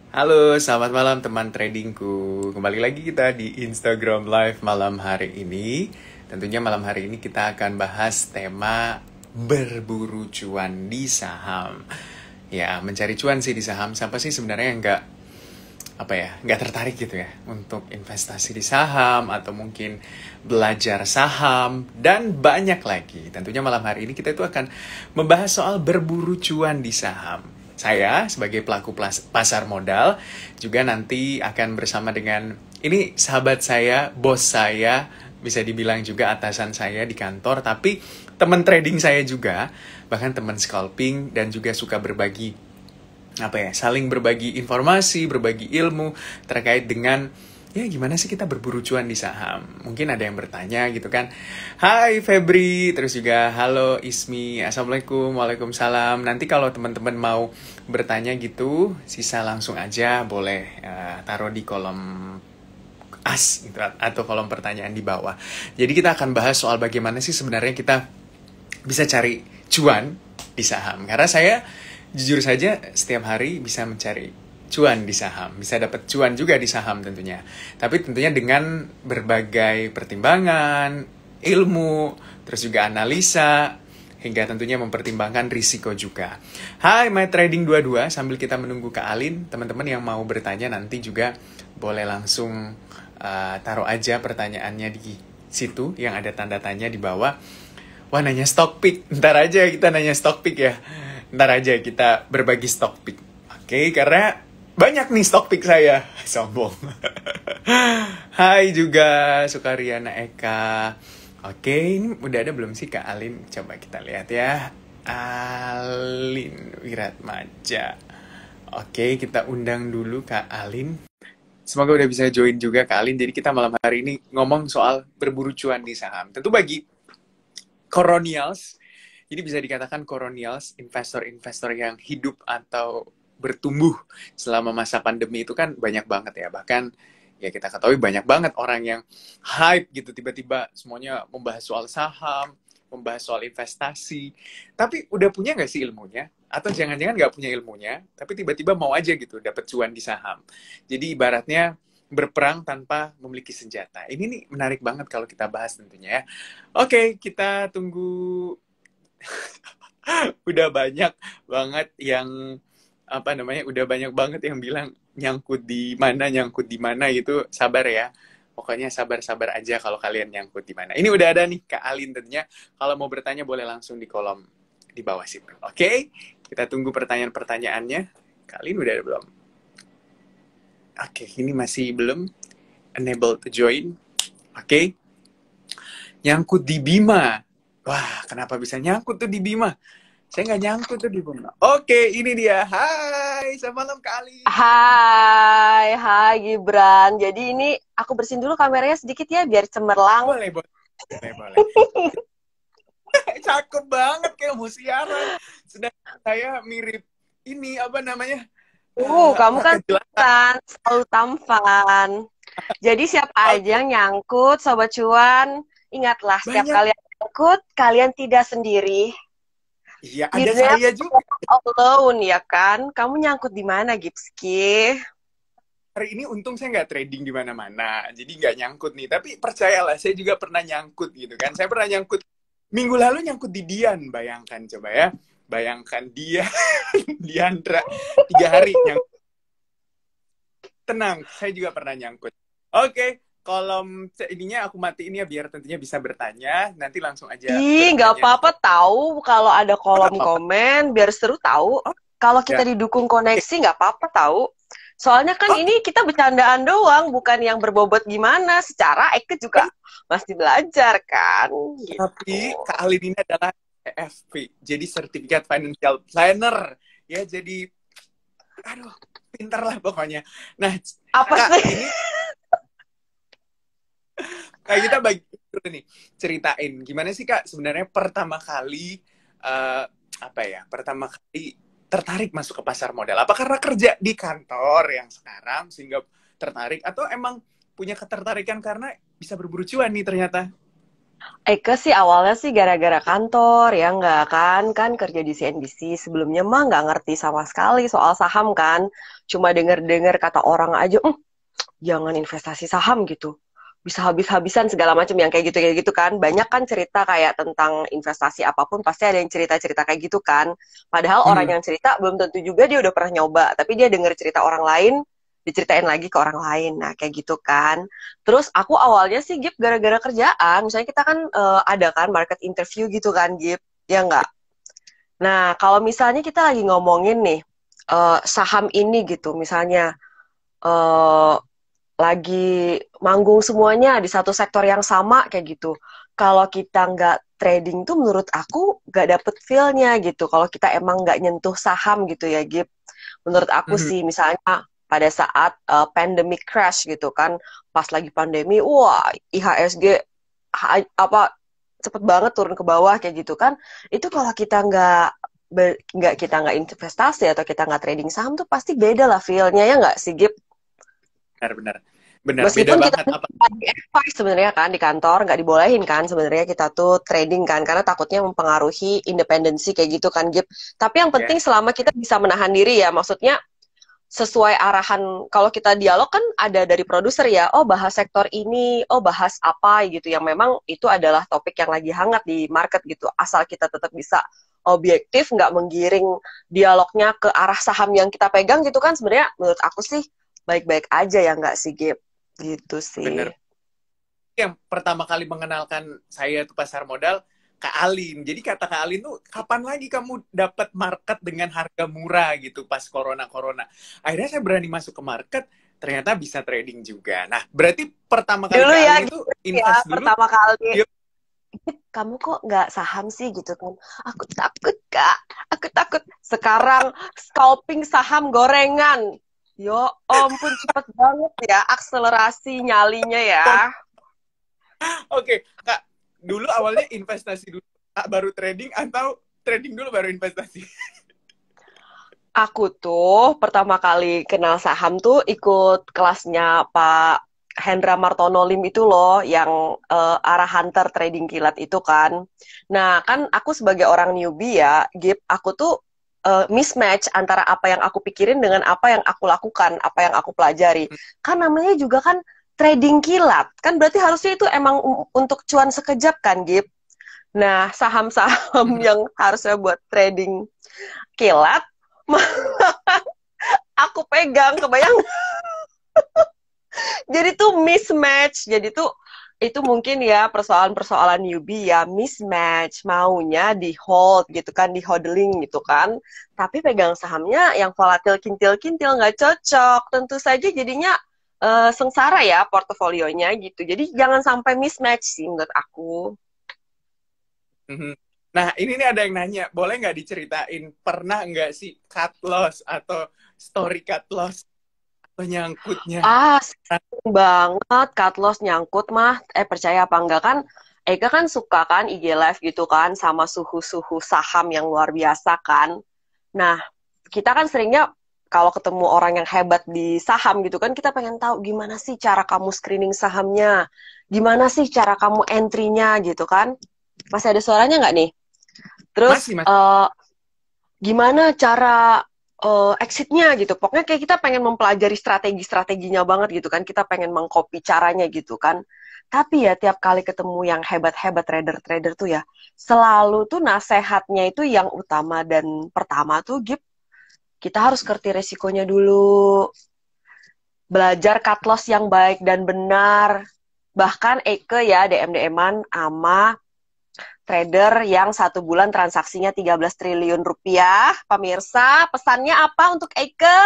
Halo, selamat malam teman tradingku. Kembali lagi kita di Instagram Live malam hari ini. Tentunya malam hari ini kita akan bahas tema berburu cuan di saham. Ya, mencari cuan sih di saham. Siapa sih sebenarnya yang nggak tertarik gitu ya untuk investasi di saham atau mungkin belajar saham dan banyak lagi. Tentunya malam hari ini kita itu akan membahas soal berburu cuan di saham. Saya sebagai pelaku pasar modal juga nanti akan bersama dengan ini sahabat saya, bos saya, bisa dibilang juga atasan saya di kantor, tapi teman trading saya juga, bahkan teman scalping dan juga suka berbagi saling berbagi informasi, berbagi ilmu terkait dengan ya gimana sih kita berburu cuan di saham. Mungkin ada yang bertanya gitu kan. Hai Febri, terus juga halo Ismi, Assalamualaikum, Waalaikumsalam. Nanti kalau teman-teman mau bertanya gitu, sisa langsung aja boleh taruh di kolom gitu, atau kolom pertanyaan di bawah. Jadi kita akan bahas soal bagaimana sih sebenarnya kita bisa cari cuan di saham. Karena saya jujur saja setiap hari bisa mencari cuan di saham, bisa dapat cuan juga di saham tentunya. Tapi tentunya dengan berbagai pertimbangan, ilmu, terus juga analisa, hingga tentunya mempertimbangkan risiko juga. Hai My Trading 22, sambil kita menunggu Kak Alin, teman-teman yang mau bertanya nanti juga boleh langsung taruh aja pertanyaannya di situ yang ada tanda tanya di bawah. Wah, nanya stock pick, ntar aja kita nanya stock pick ya. Ntar aja kita berbagi stock pick. Oke, karena banyak nih stock pick saya. Sombong. Hai juga Sukariana Eka. Oke, ini udah ada belum sih Kak Alin? Coba kita lihat ya. Alin Wiratmaja. Oke, kita undang dulu Kak Alin. Semoga udah bisa join juga Kak Alin. Jadi kita malam hari ini ngomong soal berburu cuan di saham. Tentu bagi Coronials, jadi bisa dikatakan Coronials, investor-investor yang hidup atau bertumbuh selama masa pandemi itu kan banyak banget ya. Bahkan ya kita ketahui banyak banget orang yang hype gitu, tiba-tiba semuanya membahas soal saham, membahas soal investasi. Tapi udah punya nggak sih ilmunya? Atau jangan-jangan nggak punya ilmunya, tapi tiba-tiba mau aja gitu dapat cuan di saham. Jadi ibaratnya berperang tanpa memiliki senjata. Ini nih menarik banget kalau kita bahas tentunya ya. Oke, kita tunggu. Udah banyak banget yang udah banyak banget yang bilang nyangkut di mana gitu. Sabar ya. Pokoknya sabar-sabar aja kalau kalian nyangkut di mana. Ini udah ada nih Kak Alin tentunya. Kalau mau bertanya boleh langsung di kolom di bawah situ. Oke? Kita tunggu pertanyaan-pertanyaannya. Kak Alin udah ada belum? Oke, ini masih belum enable to join. Oke. Nyangkut di Bima. Wah, kenapa bisa nyangkut tuh di Bima? Saya nggak nyangkut tuh di Bima. Oke, ini dia. Hai, selamat malam kali. Hai Gibran. Jadi ini aku bersihin dulu kameranya sedikit ya biar cemerlang. Boleh, boleh, boleh, boleh. Cakep banget kayak mau siaran. Sedangkan saya mirip ini Kamu kan Raka Jelata. kan selalu tampan. Jadi siapa aja Oke, yang nyangkut, Sobat Cuan, ingatlah setiap banyak. kalian nyangkut, kalian tidak sendiri. Iya, You ada never saya juga. walk alone ya kan? Kamu nyangkut di mana, Gipski? Hari ini untung saya nggak trading di mana-mana, jadi nggak nyangkut nih. Tapi percayalah, saya juga pernah nyangkut gitu kan. Saya pernah nyangkut minggu lalu nyangkut di Dian, bayangkan coba ya. Bayangkan dia, Diandra, 3 hari nyangkut. Tenang, saya juga pernah nyangkut. Oke, kolom ininya aku matiin ya biar tentunya bisa bertanya. Nanti langsung aja Nggak bertanya di apa-apa kolom. tahu kalau ada Oh, nggak kolom apa-apa. komen, biar seru tahu. Oh, Kalau kita ya. didukung Oke. koneksi nggak apa-apa tahu. Soalnya kan Oke, ini kita bercandaan doang, bukan yang berbobot gimana. Secara Eke juga bener. masih belajar kan, Tapi gitu. Kak Alin ini adalah CFP, jadi Certificate Financial Planner. Ya, jadi aduh, pinter lah pokoknya. Nah, Apa Kak, sih? ini kayak kita bagi dulu nih, ceritain gimana sih Kak sebenarnya pertama kali eh, pertama kali tertarik masuk ke pasar modal. Apa karena kerja di kantor yang sekarang sehingga tertarik atau emang punya ketertarikan karena bisa berburu cuan nih ternyata? Eke sih awalnya sih gara-gara kantor ya nggak kan kerja di CNBC sebelumnya mah nggak ngerti sama sekali soal saham kan, cuma denger-dengar kata orang aja, jangan investasi saham gitu, bisa habis-habisan segala macam yang kayak gitu kan, banyak kan cerita kayak tentang investasi apapun pasti ada yang cerita-cerita kayak gitu kan, padahal orang Hmm. yang cerita belum tentu juga dia udah pernah nyoba, tapi dia denger cerita orang lain diceritain lagi ke orang lain. Nah, kayak gitu kan. Terus aku awalnya sih Gip gara-gara kerjaan. Misalnya kita kan ada kan market interview gitu kan Gip. Ya enggak? Nah, kalau misalnya kita lagi ngomongin nih saham ini gitu. Misalnya eh, lagi manggung semuanya di satu sektor yang sama kayak gitu. Kalau kita nggak trading tuh menurut aku nggak dapet feel-nya gitu. Kalau kita emang nggak nyentuh saham gitu ya Gip. Menurut aku Mhm. sih misalnya pada saat pandemic crash gitu kan, pas lagi pandemi, wah IHSG apa cepet banget turun ke bawah kayak gitu kan. Itu kalau kita nggak investasi atau kita nggak trading saham tuh pasti beda lah feel-nya ya nggak sih Gip? Benar-benar. Benar, beda Meskipun kita banget tuh apa. nggak di advice sebenarnya kan di kantor nggak dibolehin kan sebenarnya kita tuh trading kan karena takutnya mempengaruhi independensi kayak gitu kan Gip. Tapi yang penting Ya. selama kita bisa menahan diri ya, maksudnya sesuai arahan, kalau kita dialog kan ada dari produser ya, oh bahas sektor ini, oh bahas apa gitu yang memang itu adalah topik yang lagi hangat di market gitu, asal kita tetap bisa objektif nggak menggiring dialognya ke arah saham yang kita pegang gitu kan, sebenarnya menurut aku sih baik-baik aja ya nggak sih Gip gitu sih. Benar. Yang pertama kali mengenalkan saya tuh pasar modal, Kak Alin. Jadi kata Kak Alin tuh, kapan lagi kamu dapat market dengan harga murah gitu pas corona-corona. Akhirnya saya berani masuk ke market, ternyata bisa trading juga. Nah, berarti pertama kali Dulu Kak ya Alin itu gitu ya invest dulu, pertama kali, dia, kamu kok nggak saham sih gitu kan, aku takut kak, aku takut. Sekarang scalping saham gorengan, yo ampun cepet banget ya akselerasi nyalinya ya. oke, Kak, dulu awalnya investasi dulu, Kak, baru trading atau trading dulu baru investasi? Aku tuh pertama kali kenal saham tuh ikut kelasnya Pak Hendra Martono Lim itu loh, yang arah hunter trading kilat itu kan. Nah, kan aku sebagai orang newbie ya, Gip, aku tuh mismatch antara apa yang aku pikirin dengan apa yang aku lakukan, apa yang aku pelajari. Kan namanya juga kan trading kilat. Kan berarti harusnya itu emang untuk cuan sekejap kan, Gip. Nah, saham-saham yang harusnya buat trading kilat aku pegang, kebayang. Jadi tuh mismatch, jadi tuh itu mungkin ya persoalan-persoalan newbie ya, mismatch, maunya di hold gitu kan, di hodling gitu kan, tapi pegang sahamnya yang volatil kintil-kintil nggak cocok, tentu saja jadinya sengsara ya portofolionya gitu, jadi jangan sampai mismatch sih menurut aku. Mhm. Nah, ini nih ada yang nanya, boleh nggak diceritain pernah nggak sih cut loss atau story cut loss atau nyangkutnya? Sering banget cut loss nyangkut mah. Percaya apa enggak kan? Eka kan suka kan IG live gitu kan sama suhu-suhu saham yang luar biasa kan. Nah, kita kan seringnya kalau ketemu orang yang hebat di saham gitu kan kita pengen tahu gimana sih cara kamu screening sahamnya, gimana sih cara kamu entry-nya gitu kan. Masih ada suaranya nggak nih? Terus Masih, Mas. gimana cara exitnya gitu. Pokoknya kayak kita pengen mempelajari strategi-strateginya banget gitu kan. Kita pengen mengcopy caranya gitu kan. Tapi ya tiap kali ketemu yang hebat-hebat trader-trader tuh ya, selalu tuh nasehatnya itu yang utama dan pertama tuh Gip, kita harus ngerti resikonya dulu. Belajar cut loss yang baik dan benar. Bahkan Eke ya DM-DM-an sama trader yang satu bulan transaksinya 13 triliun rupiah. Pemirsa, pesannya apa untuk Eike?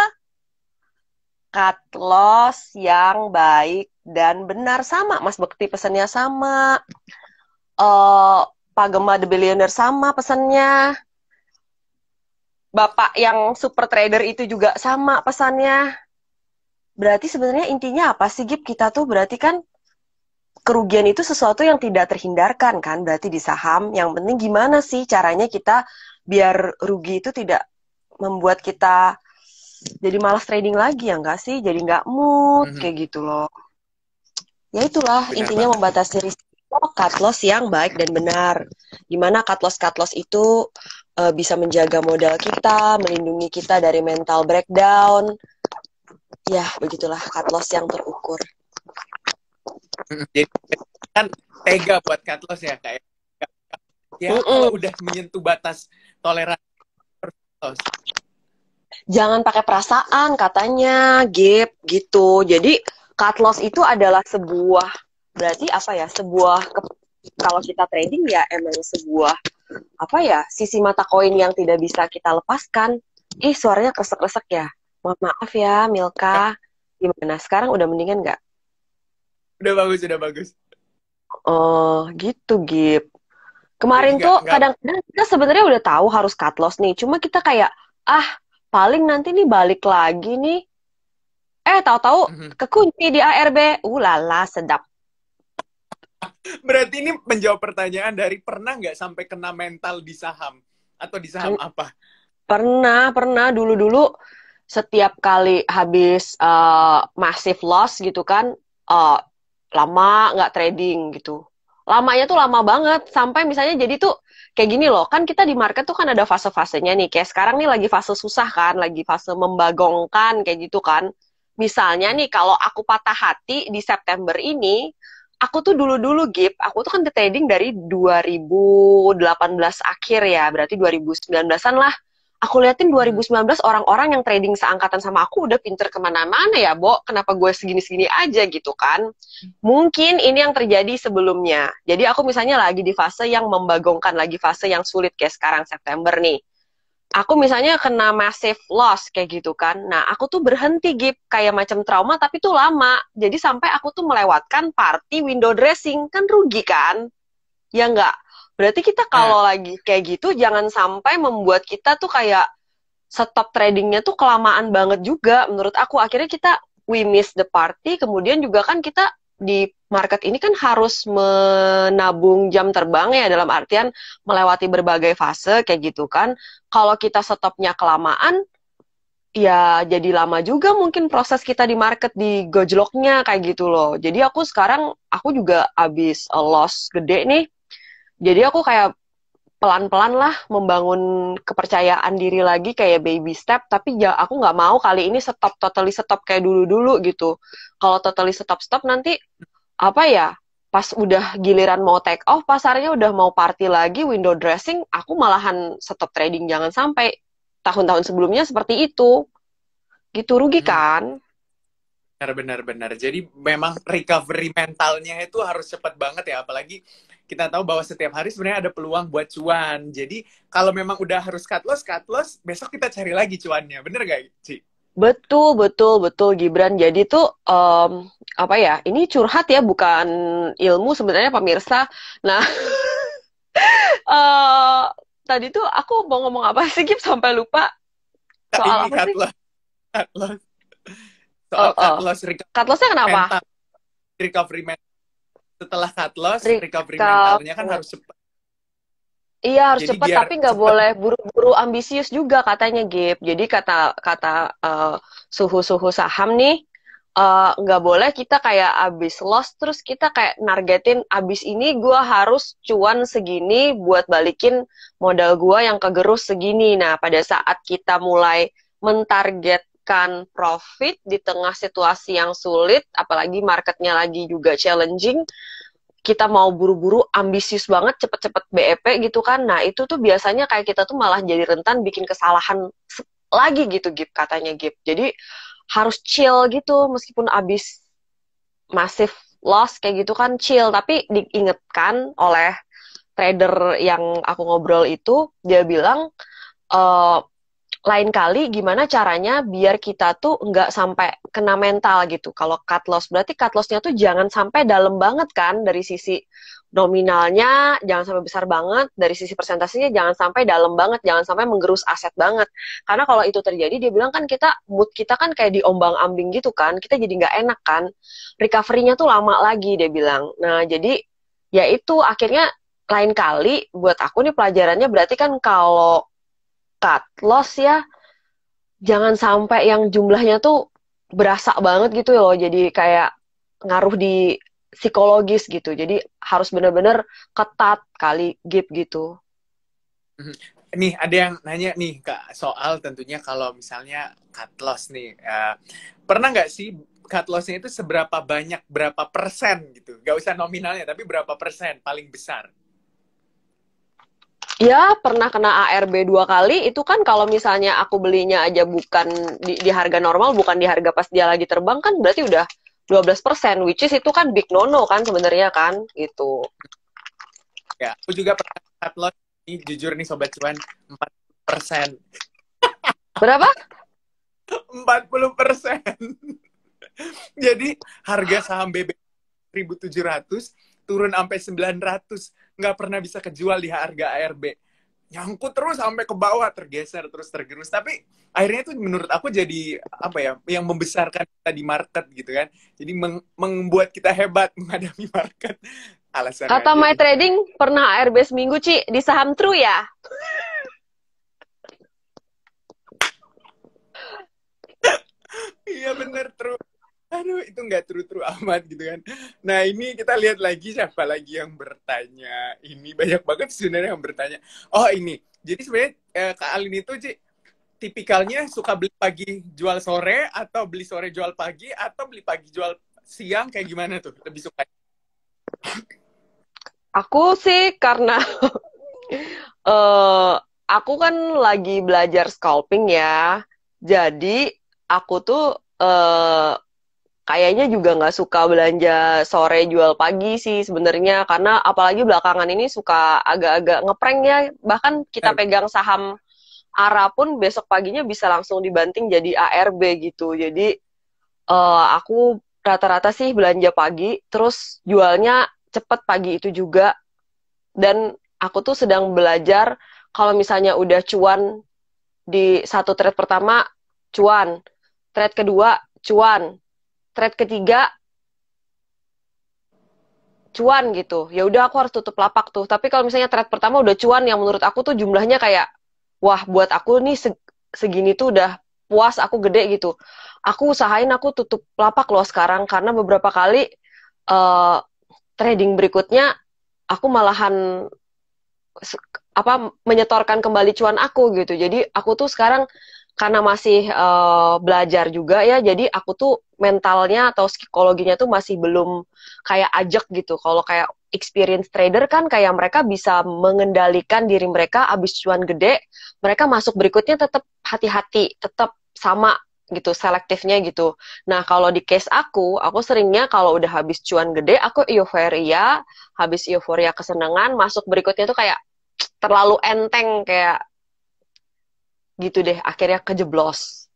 Cut loss yang baik dan benar. Sama, Mas Bekti pesannya sama. Pak Gema The Billionaire sama pesannya. Bapak yang super trader itu juga sama pesannya. Berarti sebenarnya intinya apa sih, Gip? Kita tuh berarti kan kerugian itu sesuatu yang tidak terhindarkan kan, berarti di saham. Yang penting gimana sih caranya kita biar rugi itu tidak membuat kita jadi malas trading lagi ya enggak sih? Jadi nggak mood Mhm. kayak gitu loh. Ya itulah Benar intinya banget. membatasi risiko cut loss yang baik dan benar. Gimana cut loss itu bisa menjaga modal kita, melindungi kita dari mental breakdown. Ya, begitulah cut loss yang terukur. Jadi kan tega buat cut loss ya kayak ya kalau udah menyentuh batas toleransi loss. Jangan pakai perasaan katanya, Gap, gitu. Jadi cut loss itu adalah sebuah, berarti apa ya, kalau kita trading ya emang sebuah, apa ya, sisi mata koin yang tidak bisa kita lepaskan. Suaranya kresek-kresek ya. Mohon maaf ya, Milka. Gimana? Sekarang udah mendingan nggak? Udah bagus, udah bagus. Oh, gitu, Gip. Kemarin tuh kadang-kadang kita sebenarnya udah tahu harus cut loss nih. Cuma kita kayak, paling nanti nih balik lagi nih. Tahu-tahu kekunci di ARB. Lala, sedap. Berarti ini menjawab pertanyaan dari pernah nggak sampai kena mental di saham? Atau di saham apa? Pernah. Dulu-dulu setiap kali habis massive loss gitu kan, lama nggak trading gitu. Lamanya tuh lama banget. Sampai misalnya jadi tuh kayak gini loh, kan kita di market tuh kan ada fase-fasenya nih. Kayak sekarang nih lagi fase susah kan, lagi fase membagongkan kayak gitu kan. Misalnya nih kalau aku patah hati di September ini, aku tuh dulu-dulu aku tuh kan trading dari 2018 akhir ya, berarti 2019-an lah. Aku liatin 2019 orang-orang yang trading seangkatan sama aku udah pinter kemana-mana ya, Bo. Kenapa gue segini-segini aja gitu kan? Mungkin ini yang terjadi sebelumnya. Jadi aku misalnya lagi di fase yang membagongkan, lagi fase yang sulit kayak sekarang September nih. Aku misalnya kena massive loss kayak gitu kan. Nah, aku tuh berhenti kayak macam trauma tapi tuh lama. Jadi sampai aku tuh melewatkan party window dressing. Kan rugi kan? Ya enggak? Berarti kita kalau lagi kayak gitu jangan sampai membuat kita tuh kayak stop tradingnya tuh kelamaan banget juga menurut aku. Akhirnya kita we miss the party, kemudian juga kan kita di market ini kan harus menabung jam terbang ya, dalam artian melewati berbagai fase kayak gitu kan. Kalau kita stopnya kelamaan, ya jadi lama juga mungkin proses kita di market di gojloknya kayak gitu loh. Jadi aku sekarang, aku juga abis loss gede nih. Jadi aku kayak pelan-pelan lah membangun kepercayaan diri lagi kayak baby step, tapi ya aku nggak mau kali ini totally stop kayak dulu-dulu gitu. Kalau totally stop nanti apa ya, pas udah giliran mau take off, pasarnya udah mau party lagi, window dressing, aku malahan stop trading. Jangan sampai tahun-tahun sebelumnya seperti itu. Gitu, rugi kan? Benar-benar. Jadi memang recovery mentalnya itu harus cepat banget ya, apalagi kita tahu bahwa setiap hari sebenarnya ada peluang buat cuan. Jadi kalau memang udah harus cut loss, besok kita cari lagi cuannya. Bener gak, Ci? Betul Gibran. Jadi tuh apa ya? Ini curhat ya, bukan ilmu sebenarnya pemirsa. Nah, tadi tuh aku mau ngomong apa sih, Gib, sampai lupa. Soal apa sih? Cut loss. Soal cut loss. Cut lossnya kenapa? Recovery mental. Setelah cut loss, recovery mentalnya kan harus cepat. Iya, harus cepat, tapi nggak boleh buru-buru ambisius juga katanya, Gip. Jadi kata suhu-suhu saham nih, nggak boleh kita kayak abis loss terus kita kayak nargetin abis ini gue harus cuan segini buat balikin modal gue yang kegerus segini. Nah, pada saat kita mulai mentargetkan profit di tengah situasi yang sulit, apalagi marketnya lagi juga challenging, kita mau buru-buru ambisius banget, cepet-cepet BEP gitu kan. Nah, itu tuh biasanya kayak kita tuh malah jadi rentan bikin kesalahan lagi gitu, Gip, katanya Gip. Jadi harus chill gitu, meskipun abis massive loss kayak gitu kan, chill. Tapi diingetkan oleh trader yang aku ngobrol itu, dia bilang, lain kali gimana caranya biar kita tuh nggak sampai kena mental gitu. Kalau cut loss, berarti cut lossnya tuh jangan sampai dalam banget kan, dari sisi nominalnya jangan sampai besar banget, dari sisi persentasenya jangan sampai dalam banget, jangan sampai menggerus aset banget. Karena kalau itu terjadi, dia bilang kan mood kita kan kayak diombang-ambing gitu kan, kita jadi nggak enak kan, recovery-nya tuh lama lagi, dia bilang. Nah, jadi ya itu akhirnya lain kali buat aku nih pelajarannya, berarti kan kalau cut loss ya, jangan sampai yang jumlahnya tuh berasa banget gitu loh, jadi kayak ngaruh di psikologis gitu. Jadi harus benar-benar ketat kali Gip gitu. Mhm. Nih ada yang nanya nih Kak soal tentunya kalau misalnya cut loss nih, pernah nggak sih cut lossnya itu seberapa banyak, berapa persen gitu? Nggak usah nominalnya, tapi berapa persen paling besar? Ya, pernah kena ARB 2 kali, itu kan kalau misalnya aku belinya aja bukan di harga normal, bukan di harga pas dia lagi terbang, kan berarti udah 12%, which is itu kan big no-no kan sebenarnya kan, gitu. Ya, aku juga pernah cut loss nih, jujur nih Sobat Cuan, 40%. Berapa? 40%. Jadi harga saham BB 1.700 turun sampai 900, nggak pernah bisa kejual di harga ARB, nyangkut terus sampai ke bawah, tergeser terus tergerus. Tapi akhirnya itu menurut aku jadi apa ya, yang membesarkan kita di market gitu kan, jadi membuat kita hebat menghadapi market, alasannya Kata aja My nih. Trading, pernah ARB seminggu, Ci, di saham True ya? Iya bener, true. Aduh, itu nggak true-true amat gitu kan. Nah, ini kita lihat lagi siapa lagi yang bertanya. Ini banyak banget sebenarnya yang bertanya. Oh, ini. Jadi sebenarnya Kak Alin itu, Ci, tipikalnya suka beli pagi jual sore, atau beli sore jual pagi, atau beli pagi jual siang, kayak gimana tuh? Lebih suka? Aku sih karena eh aku kan lagi belajar scalping ya. Jadi aku tuh kayaknya juga nggak suka belanja sore jual pagi sih sebenarnya, karena apalagi belakangan ini suka agak-agak ngeprank ya. Bahkan kita Benar. pegang saham ARA pun besok paginya bisa langsung dibanting jadi ARB gitu. Jadi aku rata-rata sih belanja pagi, terus jualnya cepet pagi itu juga. Dan aku tuh sedang belajar kalau misalnya udah cuan di satu trade pertama, cuan. Trade kedua, cuan. Trade ketiga, cuan gitu. Ya udah aku harus tutup lapak tuh. Tapi kalau misalnya trade pertama udah cuan, yang menurut aku tuh jumlahnya kayak, wah buat aku nih segini tuh udah puas, aku gede gitu. Aku usahain aku tutup lapak loh sekarang, karena beberapa kali uh, trading berikutnya aku malahan apa menyetorkan kembali cuan aku gitu. Jadi aku tuh sekarang karena masih belajar juga ya, jadi aku tuh mentalnya atau psikologinya tuh masih belum kayak ajak gitu. Kalau kayak experience trader kan kayak mereka bisa mengendalikan diri mereka, abis cuan gede, mereka masuk berikutnya tetap hati-hati, tetap sama gitu, selektifnya gitu. Nah, kalau di case aku seringnya kalau udah habis cuan gede, aku euforia, habis euforia kesenangan, masuk berikutnya tuh kayak terlalu enteng, kayak gitu deh, akhirnya kejeblos.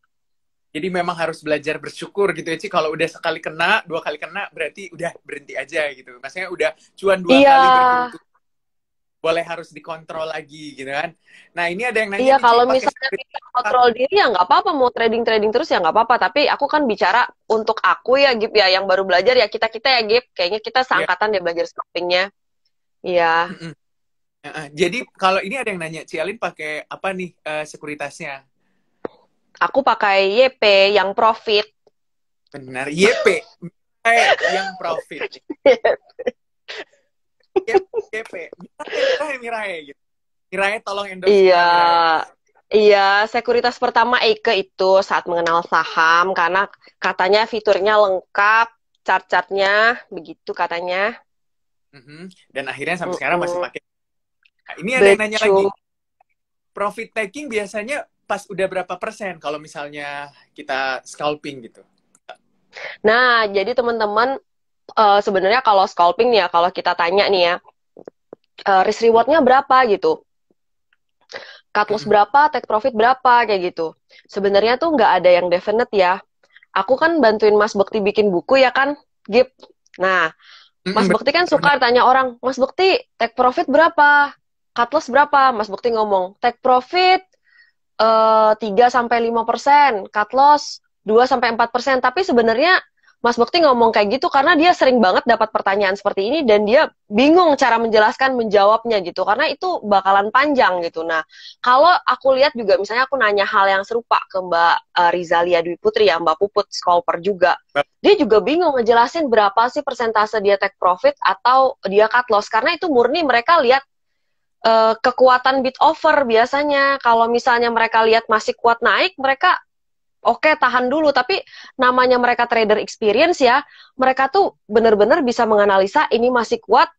Jadi memang harus belajar bersyukur gitu ya, Ci. Kalau udah sekali kena, dua kali kena, berarti udah berhenti aja gitu. Maksudnya udah cuan dua Iya, kali berturut-turut, boleh harus dikontrol lagi gitu kan. Nah, ini ada yang nanya iya nih, Ci, kalau pakai misalnya security bisa kontrol diri ya nggak apa-apa, mau trading-trading terus ya nggak apa-apa. Tapi aku kan bicara untuk aku ya, Gip ya, yang baru belajar ya kita-kita ya, Gip. Kayaknya kita ya. seangkatan deh belajar scalpingnya. Iya, Jadi kalau ini ada yang nanya, Ci Alin pakai apa nih sekuritasnya? aku pakai YP yang profit. Benar, YP, yang profit. YP, Mirae, Mirae gitu. Mirae tolong endorse Iya, kita, Mirae. iya, sekuritas pertama Eike itu saat mengenal saham, karena katanya fiturnya lengkap, chart-chartnya begitu katanya. Dan akhirnya sampai sekarang masih Mm-mm. pakai. Nah, ini ada yang nanya lagi, Betul. profit taking biasanya pas udah berapa persen kalau misalnya kita scalping gitu? Nah, jadi teman-teman, sebenarnya kalau scalping ya, kalau kita tanya nih ya, risk rewardnya berapa gitu, cut loss Mm-mm. berapa, take profit berapa, kayak gitu. Sebenarnya tuh nggak ada yang definite ya. Aku kan bantuin Mas Bekti bikin buku ya kan, Gip. Nah, Mas Bekti kan Benar. suka tanya orang, Mas Bekti, take profit berapa? Cut loss berapa? Mas Bekti ngomong, take profit 3-5%, cut loss 2-4%. Tapi sebenarnya Mas Bekti ngomong kayak gitu karena dia sering banget dapat pertanyaan seperti ini dan dia bingung cara menjelaskan, menjawabnya gitu. Karena itu bakalan panjang gitu. Nah, kalau aku lihat juga misalnya aku nanya hal yang serupa ke Mbak Rizalia Dwi Putri ya, Mbak Puput Scalper juga. Dia juga bingung ngejelasin berapa sih persentase dia take profit atau dia cut loss. Karena itu murni mereka lihat kekuatan bid offer biasanya. Kalau misalnya mereka lihat masih kuat naik, mereka oke, tahan dulu. Tapi namanya mereka trader experience ya, mereka tuh benar-benar bisa menganalisa ini masih kuat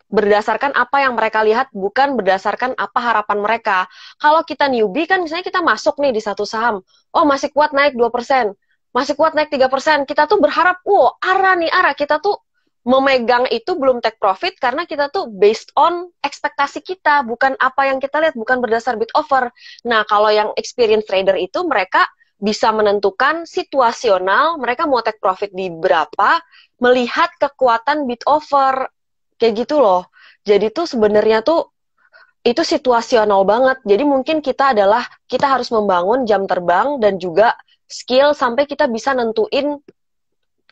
berdasarkan apa yang mereka lihat, bukan berdasarkan apa harapan mereka. Kalau kita newbie kan misalnya kita masuk nih di satu saham, oh masih kuat naik 2%, masih kuat naik 3%, kita tuh berharap, wow, arah nih arah. Kita tuh memegang itu belum take profit karena kita tuh based on ekspektasi kita, bukan apa yang kita lihat, bukan berdasar bid offer. Nah, kalau yang experience trader itu mereka bisa menentukan situasional, mereka mau take profit di berapa, melihat kekuatan bid offer, kayak gitu loh. Jadi tuh sebenarnya tuh itu situasional banget. Jadi mungkin kita harus membangun jam terbang dan juga skill sampai kita bisa nentuin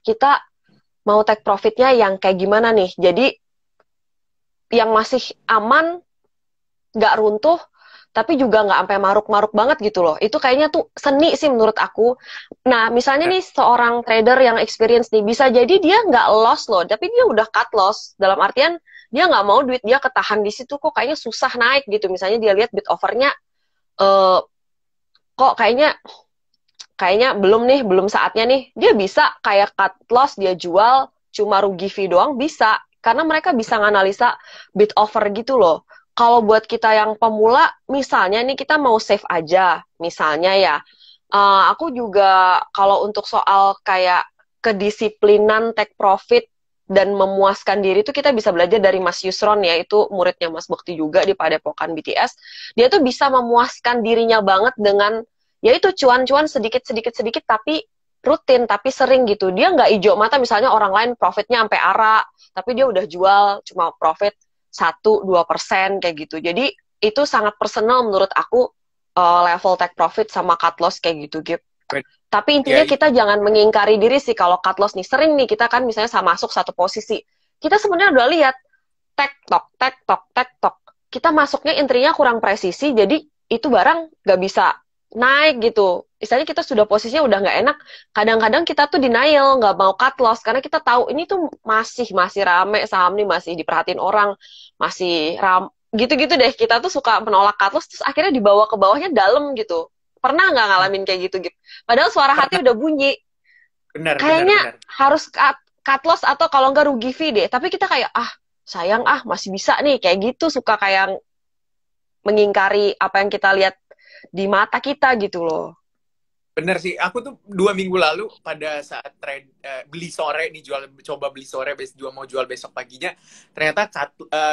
kita mau take profitnya yang kayak gimana nih. Jadi yang masih aman, nggak runtuh, tapi juga nggak sampai maruk-maruk banget gitu loh. Itu kayaknya tuh seni sih menurut aku. Nah, misalnya nih seorang trader yang experience nih, bisa jadi dia nggak loss loh, tapi dia udah cut loss. Dalam artian, dia nggak mau duit dia ketahan di situ, kok kayaknya susah naik gitu. Misalnya dia lihat bid offernya, kok kayaknya belum saatnya nih. Dia bisa kayak cut loss, dia jual, cuma rugi fee doang, bisa. Karena mereka bisa nganalisa bid offer gitu loh. Kalau buat kita yang pemula, misalnya nih kita mau save aja, misalnya ya, aku juga kalau untuk soal kayak kedisiplinan take profit dan memuaskan diri itu kita bisa belajar dari Mas Yusron ya, itu muridnya Mas Bekti juga di Padepokan BTS. Dia tuh bisa memuaskan dirinya banget dengan, ya itu cuan-cuan sedikit-sedikit tapi rutin, tapi sering gitu. Dia nggak ijo mata misalnya orang lain profitnya sampai ara, tapi dia udah jual cuma profit 1-2% kayak gitu. Jadi itu sangat personal menurut aku, level take profit sama cut loss kayak gitu, Gip. Tapi intinya kita jangan mengingkari diri sih kalau cut loss nih. Sering nih kita kan misalnya sama masuk satu posisi. Kita sebenarnya udah lihat tek tok. Kita masuknya intrinya kurang presisi, jadi itu barang nggak bisa naik gitu. Misalnya kita sudah posisinya udah nggak enak, kadang-kadang kita tuh denial, nggak mau cut loss, karena kita tahu ini tuh masih rame saham nih, masih diperhatiin orang, masih gitu-gitu deh. Kita tuh suka menolak cut loss, terus akhirnya dibawa ke bawahnya dalam gitu. Pernah nggak ngalamin kayak gitu, gitu? Padahal suara hati udah bunyi. Kayaknya harus cut loss atau kalau nggak rugi fee deh. Tapi kita kayak, sayang masih bisa nih. Kayak gitu, suka kayak mengingkari apa yang kita lihat di mata kita gitu loh. Bener sih, aku tuh 2 minggu lalu pada saat trade beli sore nih, coba beli sore, mau jual besok paginya, ternyata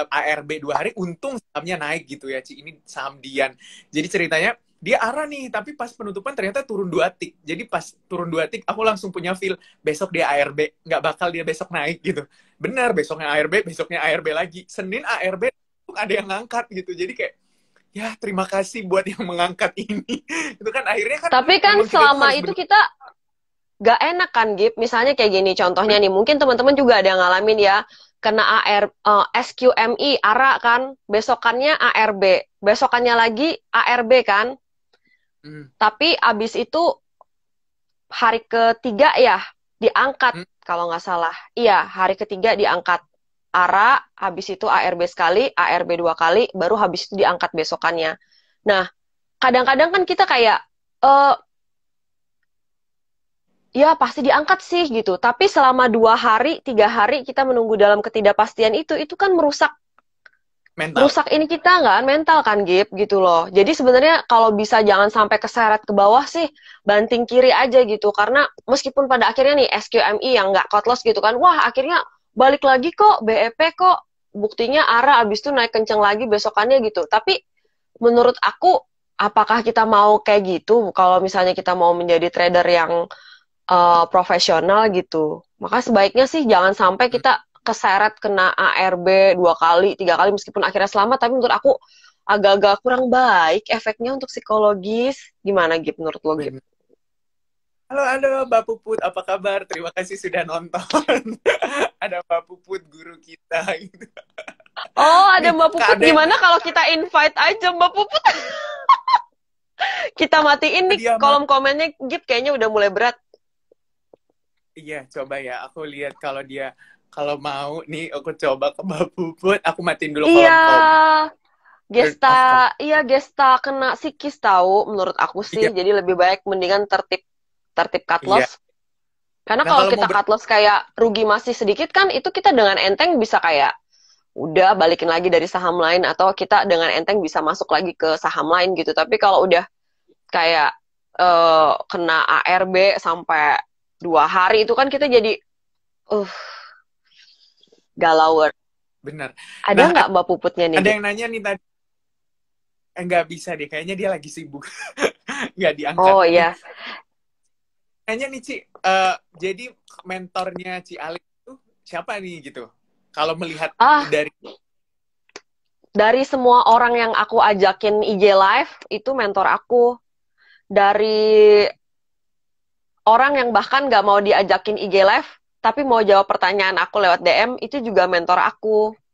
ARB 2 hari untung sahamnya naik gitu ya, Ci. Ini saham Dian. Jadi ceritanya dia arah nih, tapi pas penutupan ternyata turun 2 tik. Jadi pas turun 2 tik, aku langsung punya feel besok dia ARB, nggak bakal dia besok naik gitu. Bener, besoknya ARB lagi. Senin ARB ada yang ngangkat gitu. Jadi kayak ya terima kasih buat yang mengangkat ini. Itu kan akhirnya kan. Tapi kan selama itu kita gak enak kan, Gip. Misalnya kayak gini contohnya nih, mungkin teman-teman juga ada yang ngalamin ya, kena SQMI ARA kan, besokannya ARB, besokannya lagi ARB kan. Tapi abis itu hari ketiga ya diangkat kalau nggak salah. Iya, hari ketiga diangkat. ARA, habis itu ARB sekali, ARB 2 kali, baru habis itu diangkat besokannya. Nah, kadang-kadang kan kita kayak, ya pasti diangkat sih gitu. Tapi selama 2 hari, 3 hari kita menunggu dalam ketidakpastian itu kan merusak ini kita nggak mental kan, Gip, gitu loh. Jadi sebenarnya kalau bisa jangan sampai keseret ke bawah sih, banting kiri aja gitu. Karena meskipun pada akhirnya nih SQMI yang nggak cut loss gitu kan, wah akhirnya balik lagi kok, BEP kok, buktinya ARA abis itu naik kenceng lagi besokannya gitu. Tapi menurut aku, apakah kita mau kayak gitu kalau misalnya kita mau menjadi trader yang profesional gitu. Maka sebaiknya sih jangan sampai kita keseret kena ARB 2 kali, 3 kali, meskipun akhirnya selamat, tapi menurut aku agak-agak kurang baik efeknya untuk psikologis. Gimana, Gip, menurut lo, Gip? Halo, halo Mbak Puput, apa kabar? Terima kasih sudah nonton. Ada Mbak Puput, guru kita. Gitu. Oh, ada Nih, Mbak Kak, Puput. ada yang Gimana nanya kalau kita invite aja Mbak Puput? Kita matiin nih dia mau. kolom komennya, Gip kayaknya udah mulai berat. Iya, coba ya. Aku lihat kalau dia, kalau mau nih, aku coba ke Mbak Puput. Aku matiin dulu Iya, kolom komen. Turn Gesta, off kom. iya Gesta kena psikis tahu menurut aku sih. Iya, Jadi lebih baik mendingan tertib tertib cut iya. loss. Karena Nah, kalau kalau mau kita cut loss kayak rugi masih sedikit kan itu kita dengan enteng bisa kayak udah balikin lagi dari saham lain atau kita dengan enteng bisa masuk lagi ke saham lain gitu. Tapi kalau udah kayak kena ARB sampai 2 hari itu kan kita jadi uh galauer. benar. Ada Nah, nggak Mbak Puputnya nih, ada Gip? yang nanya nih tadi. Nggak bisa deh, kayaknya dia lagi sibuk. Nggak diangkat. Oh Nih, iya. nanya nih, Ci. Jadi mentornya Ci Alin itu siapa nih gitu? Kalau melihat Ah, dari. dari semua orang yang aku ajakin IG live itu mentor aku. Dari orang yang bahkan nggak mau diajakin IG live tapi mau jawab pertanyaan aku lewat DM itu juga mentor aku. Mm-mm.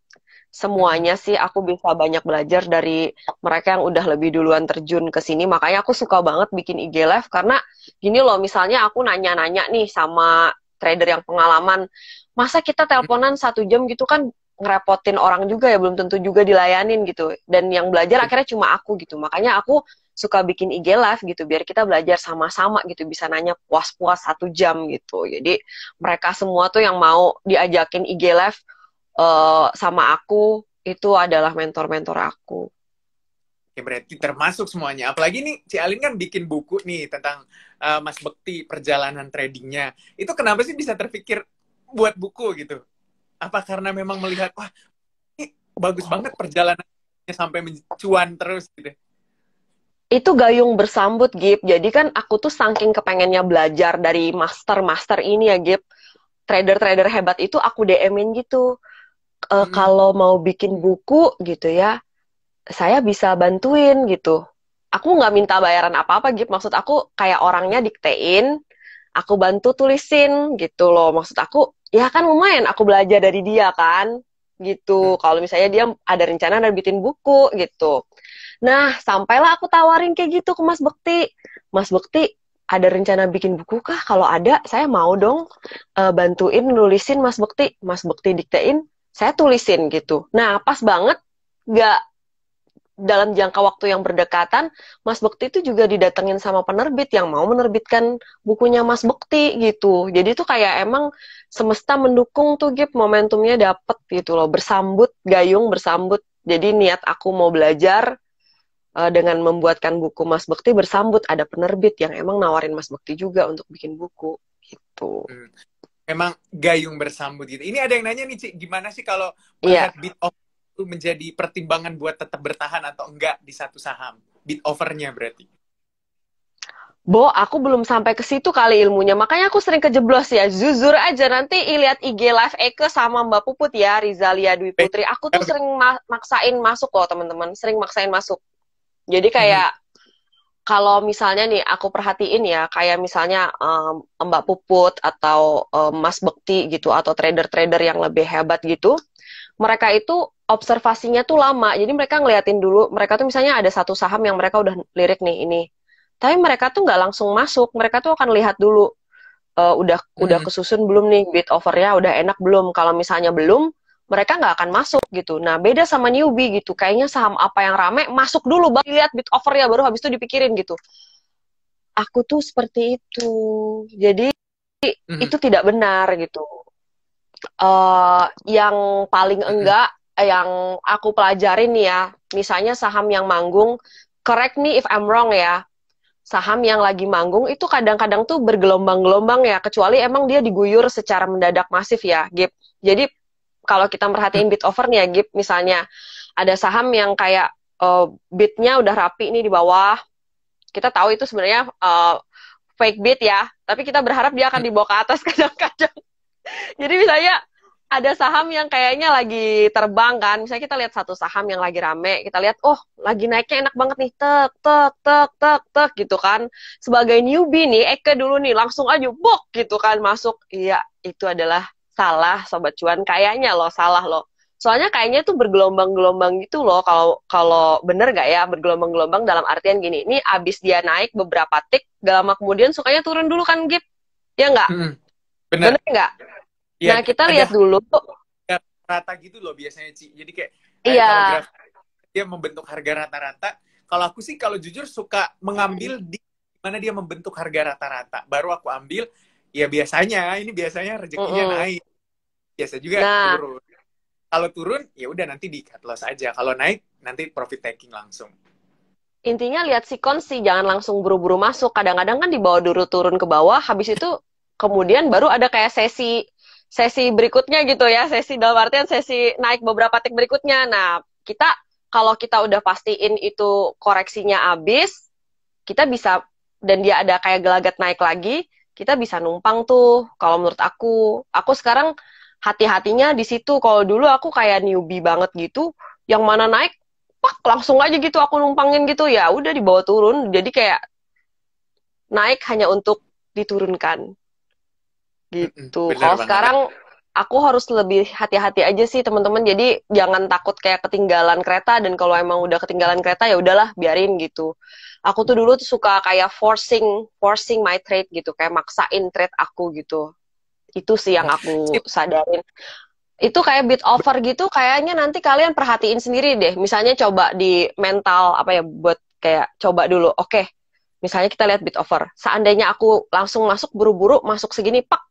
Semuanya sih aku bisa banyak belajar dari mereka yang udah lebih duluan terjun ke sini. Makanya aku suka banget bikin IG live karena gini loh, misalnya aku nanya-nanya nih sama trader yang pengalaman, masa kita teleponan 1 jam gitu kan ngerepotin orang juga ya, belum tentu juga dilayanin gitu. Dan yang belajar akhirnya cuma aku gitu. Makanya aku suka bikin IG live gitu biar kita belajar sama-sama gitu, bisa nanya puas-puas 1 jam gitu. Jadi mereka semua tuh yang mau diajakin IG live sama aku itu adalah mentor-mentor aku. Ya berarti termasuk semuanya. Apalagi nih, Ci Alin kan bikin buku nih tentang Mas Bekti, perjalanan tradingnya. Itu kenapa sih bisa terpikir buat buku gitu? Apa karena memang melihat, wah ini bagus banget perjalanannya sampai mencuan terus gitu. Itu gayung bersambut, Gip. Jadi kan aku tuh saking kepengennya belajar dari master-master ini ya, Gip. Trader-trader hebat itu aku DM-in gitu. Mm-mm. Kalau mau bikin buku gitu ya, saya bisa bantuin gitu. Aku nggak minta bayaran apa-apa, Gip. Maksud aku kayak orangnya diktein, aku bantu tulisin gitu loh. Maksud aku, ya kan lumayan aku belajar dari dia kan, gitu. Kalau misalnya dia ada rencana nerbitin buku gitu. Nah, sampailah aku tawarin kayak gitu ke Mas Bekti. Mas Bekti, ada rencana bikin buku kah? Kalau ada, saya mau dong bantuin nulisin Mas Bekti. Mas Bekti diktein, saya tulisin gitu. Nah, pas banget, gak dalam jangka waktu yang berdekatan, Mas Bekti itu juga didatengin sama penerbit yang mau menerbitkan bukunya Mas Bekti gitu. Jadi tuh kayak emang semesta mendukung tuh Gip, momentumnya dapet gitu loh, bersambut, gayung bersambut. Jadi niat aku mau belajar dengan membuatkan buku Mas Bekti bersambut ada penerbit yang emang nawarin Mas Bekti juga untuk bikin buku gitu. Hmm. Memang gayung bersambut gitu. Ini ada yang nanya nih, Ci, gimana sih kalau Iya, melihat bid offer itu menjadi pertimbangan buat tetap bertahan atau enggak di satu saham? Bid offernya berarti. Bo, aku belum sampai ke situ kali ilmunya. Makanya aku sering kejeblos ya. Jujur aja nanti lihat IG live Eke sama Mbak Puput ya, Rizalia Dwi Putri. Aku tuh sering maksain masuk loh, teman-teman. Sering maksain masuk. Jadi Mhm. kayak kalau misalnya nih aku perhatiin ya, kayak misalnya Mbak Puput atau Mas Bekti gitu atau trader-trader yang lebih hebat gitu, mereka itu observasinya tuh lama. Jadi mereka ngeliatin dulu, mereka tuh misalnya ada satu saham yang mereka udah lirik nih ini. Tapi mereka tuh nggak langsung masuk, mereka tuh akan lihat dulu udah Mhm. kesusun belum nih bid offernya, udah enak belum. Kalau misalnya belum, mereka nggak akan masuk gitu. Nah beda sama newbie gitu, kayaknya saham apa yang rame masuk dulu, baru lihat bid offernya, baru habis itu dipikirin gitu. Aku tuh seperti itu, jadi Mhm. itu tidak benar gitu. Yang paling Mhm. enggak yang aku pelajarin nih ya, misalnya saham yang manggung, correct me if I'm wrong ya, saham yang lagi manggung itu kadang-kadang tuh bergelombang-gelombang ya, kecuali emang dia diguyur secara mendadak masif ya, Gip. Jadi kalau kita merhatiin bid over nih ya, Gip, misalnya ada saham yang kayak bidnya udah rapi nih di bawah, kita tahu itu sebenarnya fake bid ya, tapi kita berharap dia akan dibawa ke atas kadang-kadang. Jadi misalnya ada saham yang kayaknya lagi terbang kan. Misalnya kita lihat satu saham yang lagi rame, kita lihat, oh lagi naiknya enak banget nih, tek, tek, tek, tek, tek gitu kan. Sebagai newbie nih, Eke dulu nih, langsung aja, bok gitu kan, masuk. Iya, itu adalah salah, Sobat Cuan. Kayaknya loh, salah loh. Soalnya kayaknya tuh bergelombang-gelombang gitu loh, kalau kalau bener gak ya, bergelombang-gelombang dalam artian gini, ini abis dia naik beberapa tik, gak lama kemudian sukanya turun dulu kan, Gip? Ya nggak? Bener. Bener nggak? Ya, Nah, kita ada lihat dulu. rata gitu loh biasanya, Ci. Jadi kayak Iya. kalau graf dia membentuk harga rata-rata. Kalau aku sih kalau jujur suka mengambil di mana dia membentuk harga rata-rata. Baru aku ambil. Ya biasanya rezekinya naik. Biasa juga Nah, turun. Kalau turun ya udah nanti di cut loss aja. Kalau naik nanti profit taking langsung. intinya lihat sikon sih, jangan langsung buru-buru masuk. Kadang-kadang kan dibawa dulu turun ke bawah, habis itu kemudian baru ada kayak sesi sesi berikutnya gitu ya, sesi dalam artian sesi naik beberapa tik berikutnya. Nah, kita kalau kita udah pastiin itu koreksinya habis, kita bisa dan dia ada kayak gelagat naik lagi, kita bisa numpang tuh. Kalau menurut aku sekarang hati-hatinya di situ. Kalau dulu aku kayak newbie banget gitu, yang mana naik, pak langsung aja gitu aku numpangin gitu ya, udah dibawa turun. Jadi kayak naik hanya untuk diturunkan gitu. Bener Kalau banget. sekarang aku harus lebih hati-hati aja sih teman-teman. Jadi jangan takut kayak ketinggalan kereta, dan kalau emang udah ketinggalan kereta ya udahlah biarin gitu. Aku tuh dulu tuh suka kayak forcing forcing my trade gitu, kayak maksain trade aku gitu. Itu sih yang aku sadarin. Itu kayak bid over gitu, kayaknya nanti kalian perhatiin sendiri deh. Misalnya coba di mental apa ya, buat kayak coba dulu. Oke, misalnya kita lihat bid over. Seandainya aku langsung masuk buru-buru, masuk segini, pak,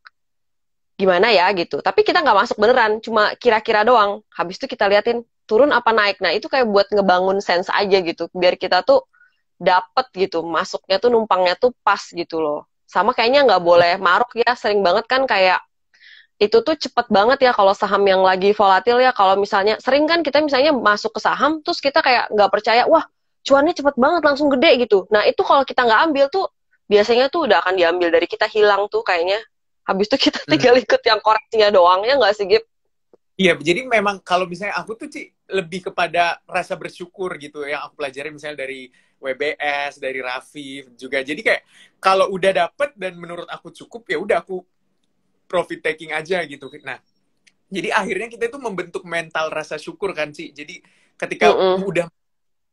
gimana ya gitu. Tapi kita nggak masuk beneran, cuma kira-kira doang. Habis itu kita liatin turun apa naik. Nah itu kayak buat ngebangun sense aja gitu, biar kita tuh dapet gitu, masuknya tuh numpangnya tuh pas gitu loh. Sama kayaknya nggak boleh maruk ya, sering banget kan kayak itu tuh cepet banget ya kalau saham yang lagi volatil ya. Kalau misalnya sering kan kita misalnya masuk ke saham terus kita kayak nggak percaya, wah cuannya cepet banget langsung gede gitu. Nah itu kalau kita nggak ambil tuh biasanya tuh udah akan diambil dari kita, hilang tuh kayaknya. Habis itu kita tinggal ikut yang koreksinya doang, ya nggak sih Gip? Iya, jadi memang kalau misalnya aku tuh Ci lebih kepada rasa bersyukur gitu yang aku pelajari misalnya dari WBS, dari Raffi juga. Jadi kayak kalau udah dapet dan menurut aku cukup ya udah aku profit taking aja gitu. Nah, jadi akhirnya kita itu membentuk mental rasa syukur kan Ci. Jadi ketika udah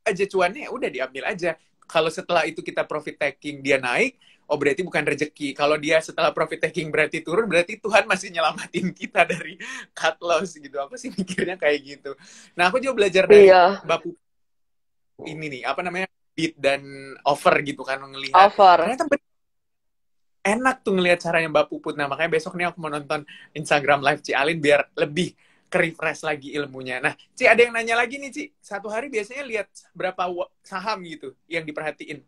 aja cuannya ya udah diambil aja. Kalau setelah itu kita profit taking dia naik, oh berarti bukan rezeki. Kalau dia setelah profit taking berarti turun, berarti Tuhan masih nyelamatin kita dari cut loss gitu. Aku sih mikirnya kayak gitu. Nah, aku juga belajar dari Iya, Bapu ini nih, apa namanya? Bid dan offer gitu kan, ngelihat over. ternyata enak tuh ngelihat caranya Mbak Puput. Nah, makanya besok nih aku mau nonton Instagram Live Ci Alin biar lebih ke-refresh lagi ilmunya. Nah, Ci ada yang nanya lagi nih, Ci. Satu hari biasanya lihat berapa saham gitu yang diperhatiin?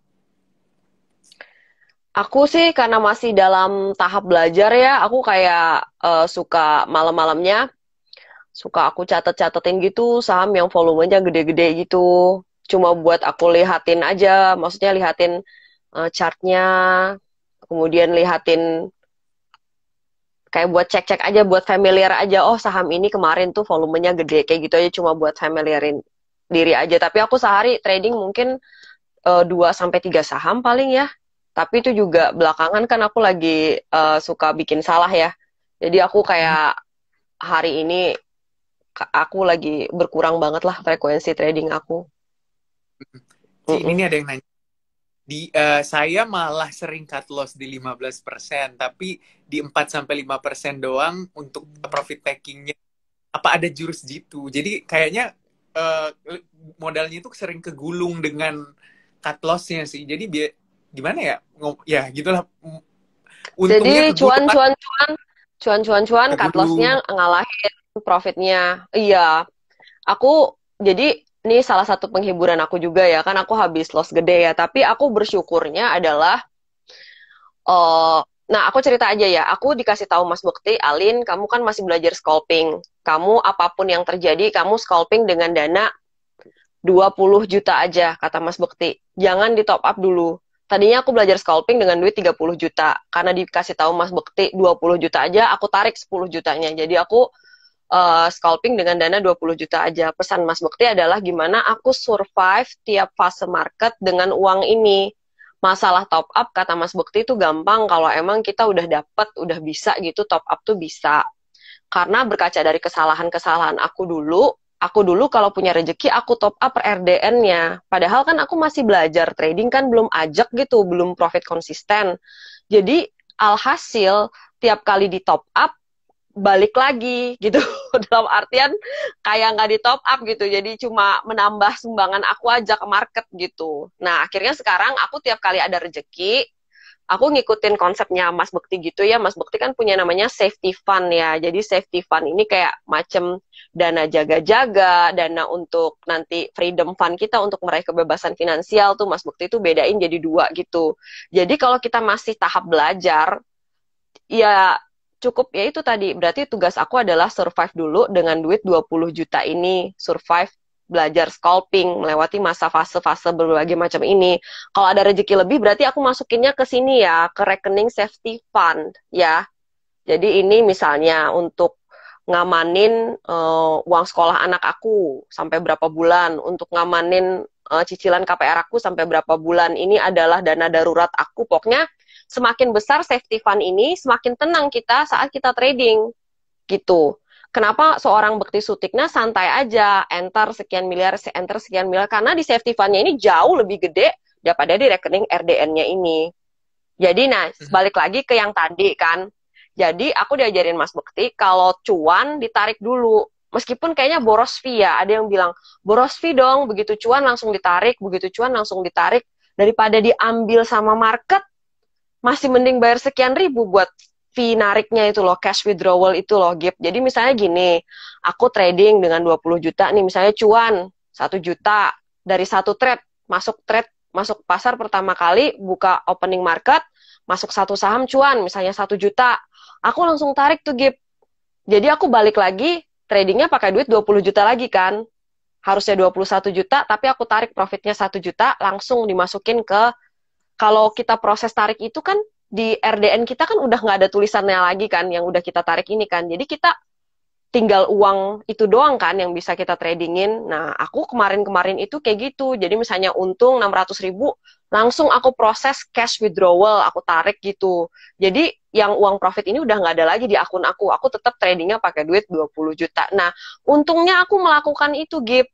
Aku sih karena masih dalam tahap belajar ya, aku kayak suka malam-malamnya, suka aku catet-catetin gitu saham yang volumenya gede-gede gitu. Cuma buat aku lihatin aja, maksudnya lihatin chartnya, kemudian lihatin kayak buat cek-cek aja, buat familiar aja. Oh saham ini kemarin tuh volumenya gede, kayak gitu aja, cuma buat familiarin diri aja. Tapi aku sehari trading mungkin 2 sampai 3 saham paling ya. Tapi itu juga belakangan kan aku lagi suka bikin salah ya. Jadi aku kayak hari ini aku lagi berkurang banget lah frekuensi trading aku. Ci, ini Mm-mm. nih ada yang nanya. Saya malah sering cut loss di 15%, tapi di 4-5% doang untuk profit takingnya. Apa ada jurus jitu? Jadi kayaknya eh, modalnya itu sering kegulung dengan cut loss-nya sih. Jadi gimana ya? Ya gitulah. Untungnya Jadi kegulung, cuan cut kegulung. loss-nya ngalahin profitnya. Iya, aku jadi ini salah satu penghiburan aku juga ya, kan aku habis loss gede ya, tapi aku bersyukurnya adalah eh nah aku cerita aja ya, aku dikasih tahu Mas Bekti, Alin, kamu kan masih belajar scalping. Kamu apapun yang terjadi, kamu scalping dengan dana 20 juta aja, kata Mas Bekti. Jangan di top up dulu. Tadinya aku belajar scalping dengan duit 30 juta. Karena dikasih tahu Mas Bekti 20 juta aja, aku tarik 10 jutanya. Jadi aku scalping dengan dana 20 juta aja. Pesan Mas Bekti adalah gimana aku survive tiap fase market dengan uang ini. Masalah top up, kata Mas Bekti itu gampang kalau emang kita udah dapet, udah bisa gitu, top up tuh bisa. Karena berkaca dari kesalahan-kesalahan aku dulu kalau punya rezeki aku top up per RDN-nya. Padahal kan aku masih belajar trading kan belum ajak gitu, belum profit konsisten. Jadi alhasil tiap kali di top up balik lagi gitu dalam artian kayak nggak di top up gitu, jadi cuma menambah sumbangan aku aja ke market gitu. Nah akhirnya sekarang aku tiap kali ada rezeki aku ngikutin konsepnya Mas Bekti gitu ya. Mas Bekti kan punya namanya safety fund ya, jadi safety fund ini kayak macam dana jaga-jaga, dana untuk nanti freedom fund kita untuk meraih kebebasan finansial tuh Mas Bekti itu bedain jadi dua gitu. Jadi kalau kita masih tahap belajar ya cukup ya itu tadi, berarti tugas aku adalah survive dulu dengan duit 20 juta ini, survive belajar scalping, melewati masa fase-fase berbagai macam ini. Kalau ada rezeki lebih berarti aku masukinnya ke sini ya, ke rekening safety fund ya. Jadi ini misalnya untuk ngamanin uang sekolah anak aku sampai berapa bulan, untuk ngamanin cicilan KPR aku sampai berapa bulan. Ini adalah dana darurat aku. Pokoknya semakin besar safety fund ini, semakin tenang kita saat kita trading, gitu. Kenapa seorang Bekti Sutikna santai aja, enter sekian miliar, karena di safety fund-nya ini jauh lebih gede daripada di rekening RDN-nya ini. Jadi, nah, balik lagi ke yang tadi kan. Jadi, aku diajarin Mas Bekti, kalau cuan ditarik dulu. Meskipun kayaknya boros fee ya, ada yang bilang, boros fee dong, begitu cuan langsung ditarik, begitu cuan langsung ditarik. Daripada diambil sama market, masih mending bayar sekian ribu buat fee nariknya itu loh, cash withdrawal itu loh, Gip. Jadi misalnya gini, aku trading dengan 20 juta nih, misalnya cuan 1 juta dari satu trade, masuk pasar pertama kali, buka opening market, masuk satu saham cuan, misalnya 1 juta. Aku langsung tarik tuh, Gip. Jadi aku balik lagi, tradingnya pakai duit 20 juta lagi kan. Harusnya 21 juta, tapi aku tarik profitnya 1 juta, langsung dimasukin ke, kalau kita proses tarik itu kan di RDN kita kan udah nggak ada tulisannya lagi kan yang udah kita tarik ini kan. Jadi kita tinggal uang itu doang kan yang bisa kita tradingin. Nah, aku kemarin-kemarin itu kayak gitu. Jadi misalnya untung 600.000, langsung aku proses cash withdrawal, aku tarik gitu. Jadi yang uang profit ini udah nggak ada lagi di akun aku. Aku tetap tradingnya pakai duit 20 juta. Nah, untungnya aku melakukan itu, Gip.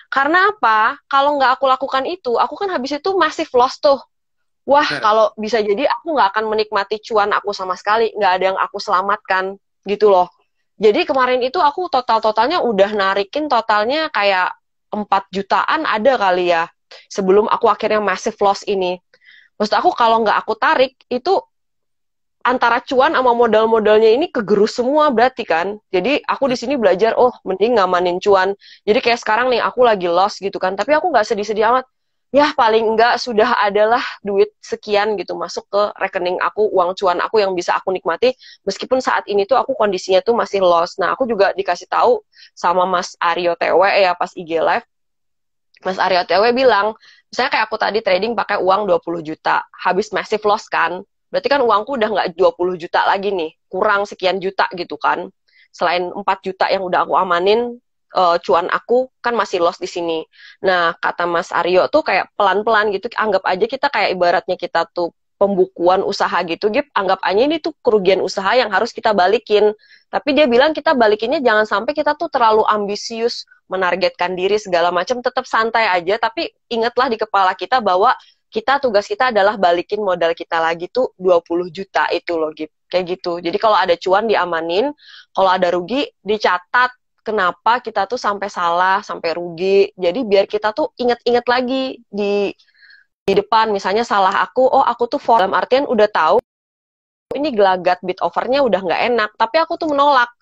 Karena apa? Kalau nggak aku lakukan itu, aku kan habis itu masih loss tuh. Wah, kalau bisa jadi aku nggak akan menikmati cuan aku sama sekali, nggak ada yang aku selamatkan, gitu loh. Jadi kemarin itu aku totalnya udah narikin totalnya kayak 4 jutaan ada kali ya, sebelum aku akhirnya massive loss ini. Maksud aku kalau nggak aku tarik, itu antara cuan sama modal-modalnya ini kegerus semua berarti kan. Jadi aku di sini belajar, oh mending ngamanin cuan. Jadi kayak sekarang nih aku lagi loss gitu kan, tapi aku nggak sedih-sedih amat. Ya paling enggak sudah adalah duit sekian gitu masuk ke rekening aku, uang cuan aku yang bisa aku nikmati meskipun saat ini tuh aku kondisinya tuh masih loss. Nah aku juga dikasih tahu sama Mas Aryo TW ya pas IG live, Mas Aryo TW bilang misalnya kayak aku tadi trading pakai uang 20 juta habis massive loss kan, berarti kan uangku udah nggak 20 juta lagi nih, kurang sekian juta gitu kan, selain 4 juta yang udah aku amanin, cuan aku kan masih loss di sini. Nah, kata Mas Aryo tuh kayak pelan-pelan gitu, anggap aja kita kayak ibaratnya kita tuh pembukuan usaha gitu, Gip. Anggap aja ini tuh kerugian usaha yang harus kita balikin. Tapi dia bilang kita balikinnya jangan sampai kita tuh terlalu ambisius, menargetkan diri segala macam, tetap santai aja, tapi ingatlah di kepala kita bahwa tugas kita adalah balikin modal kita lagi tuh 20 juta itu loh, Gip. Kayak gitu. Jadi kalau ada cuan diamanin, kalau ada rugi dicatat kenapa kita tuh sampai salah, sampai rugi. Jadi biar kita tuh inget-inget lagi di depan, misalnya salah aku, oh aku tuh dalam artian udah tahu ini gelagat bid overnya udah nggak enak, tapi aku tuh menolak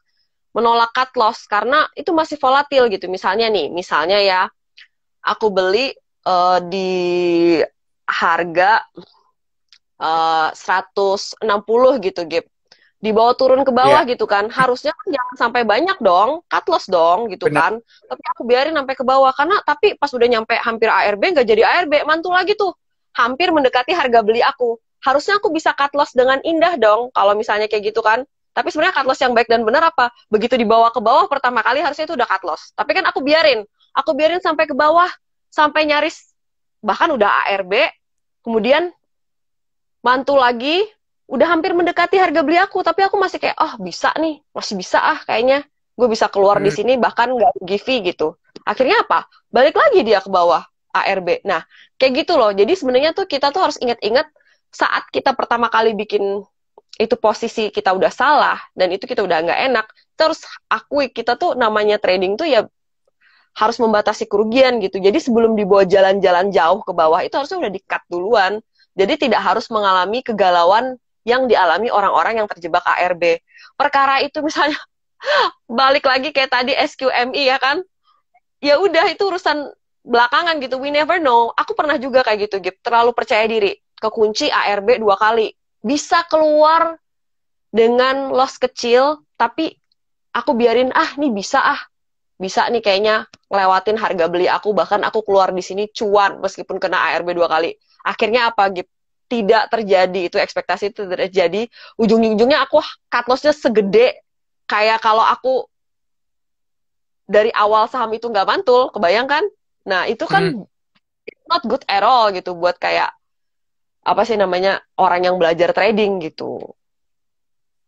cut loss karena itu masih volatil gitu. Misalnya ya, aku beli di harga 160 gitu, Gip. Dibawa turun ke bawah gitu kan, harusnya kan jangan sampai banyak dong, cut loss dong gitu kan, tapi aku biarin sampai ke bawah, karena tapi pas udah nyampe hampir ARB, nggak jadi ARB, mantul lagi tuh, hampir mendekati harga beli aku, harusnya aku bisa cut loss dengan indah dong, kalau misalnya kayak gitu kan, Tapi sebenarnya cut loss yang baik dan benar apa? Begitu dibawa ke bawah pertama kali harusnya itu udah cut loss. Tapi kan aku biarin sampai ke bawah, sampai nyaris bahkan udah ARB, kemudian mantul lagi, udah hampir mendekati harga beli aku, tapi aku masih kayak, oh bisa nih, masih bisa kayaknya gue bisa keluar di Hmm. sini bahkan nggak rugi fee gitu. Akhirnya apa? Balik lagi dia ke bawah ARB. Nah, kayak gitu loh. Jadi sebenarnya tuh kita tuh harus ingat-ingat saat kita pertama kali bikin itu posisi kita udah salah dan itu kita udah nggak enak, terus akui kita tuh namanya trading tuh ya harus membatasi kerugian gitu. Jadi sebelum dibawa jalan-jalan jauh ke bawah itu harusnya udah di-cut duluan. Jadi tidak harus mengalami kegalauan yang dialami orang-orang yang terjebak ARB. Perkara itu misalnya balik lagi kayak tadi SQMI ya kan, ya udah itu urusan belakangan gitu, we never know. Aku pernah juga kayak gitu, gitu, terlalu percaya diri, kekunci ARB 2 kali, bisa keluar dengan loss kecil, tapi aku biarin nih bisa nih kayaknya ngelewatin harga beli aku, bahkan aku keluar di sini cuan meskipun kena ARB 2 kali. Akhirnya apa gitu? Tidak terjadi, itu ekspektasi itu tidak terjadi. Ujung-ujungnya aku cut loss-nya segede kayak kalau aku dari awal saham itu nggak mantul, kebayangkan? Nah, itu Hmm. kan not good at all gitu buat kayak apa sih namanya orang yang belajar trading gitu.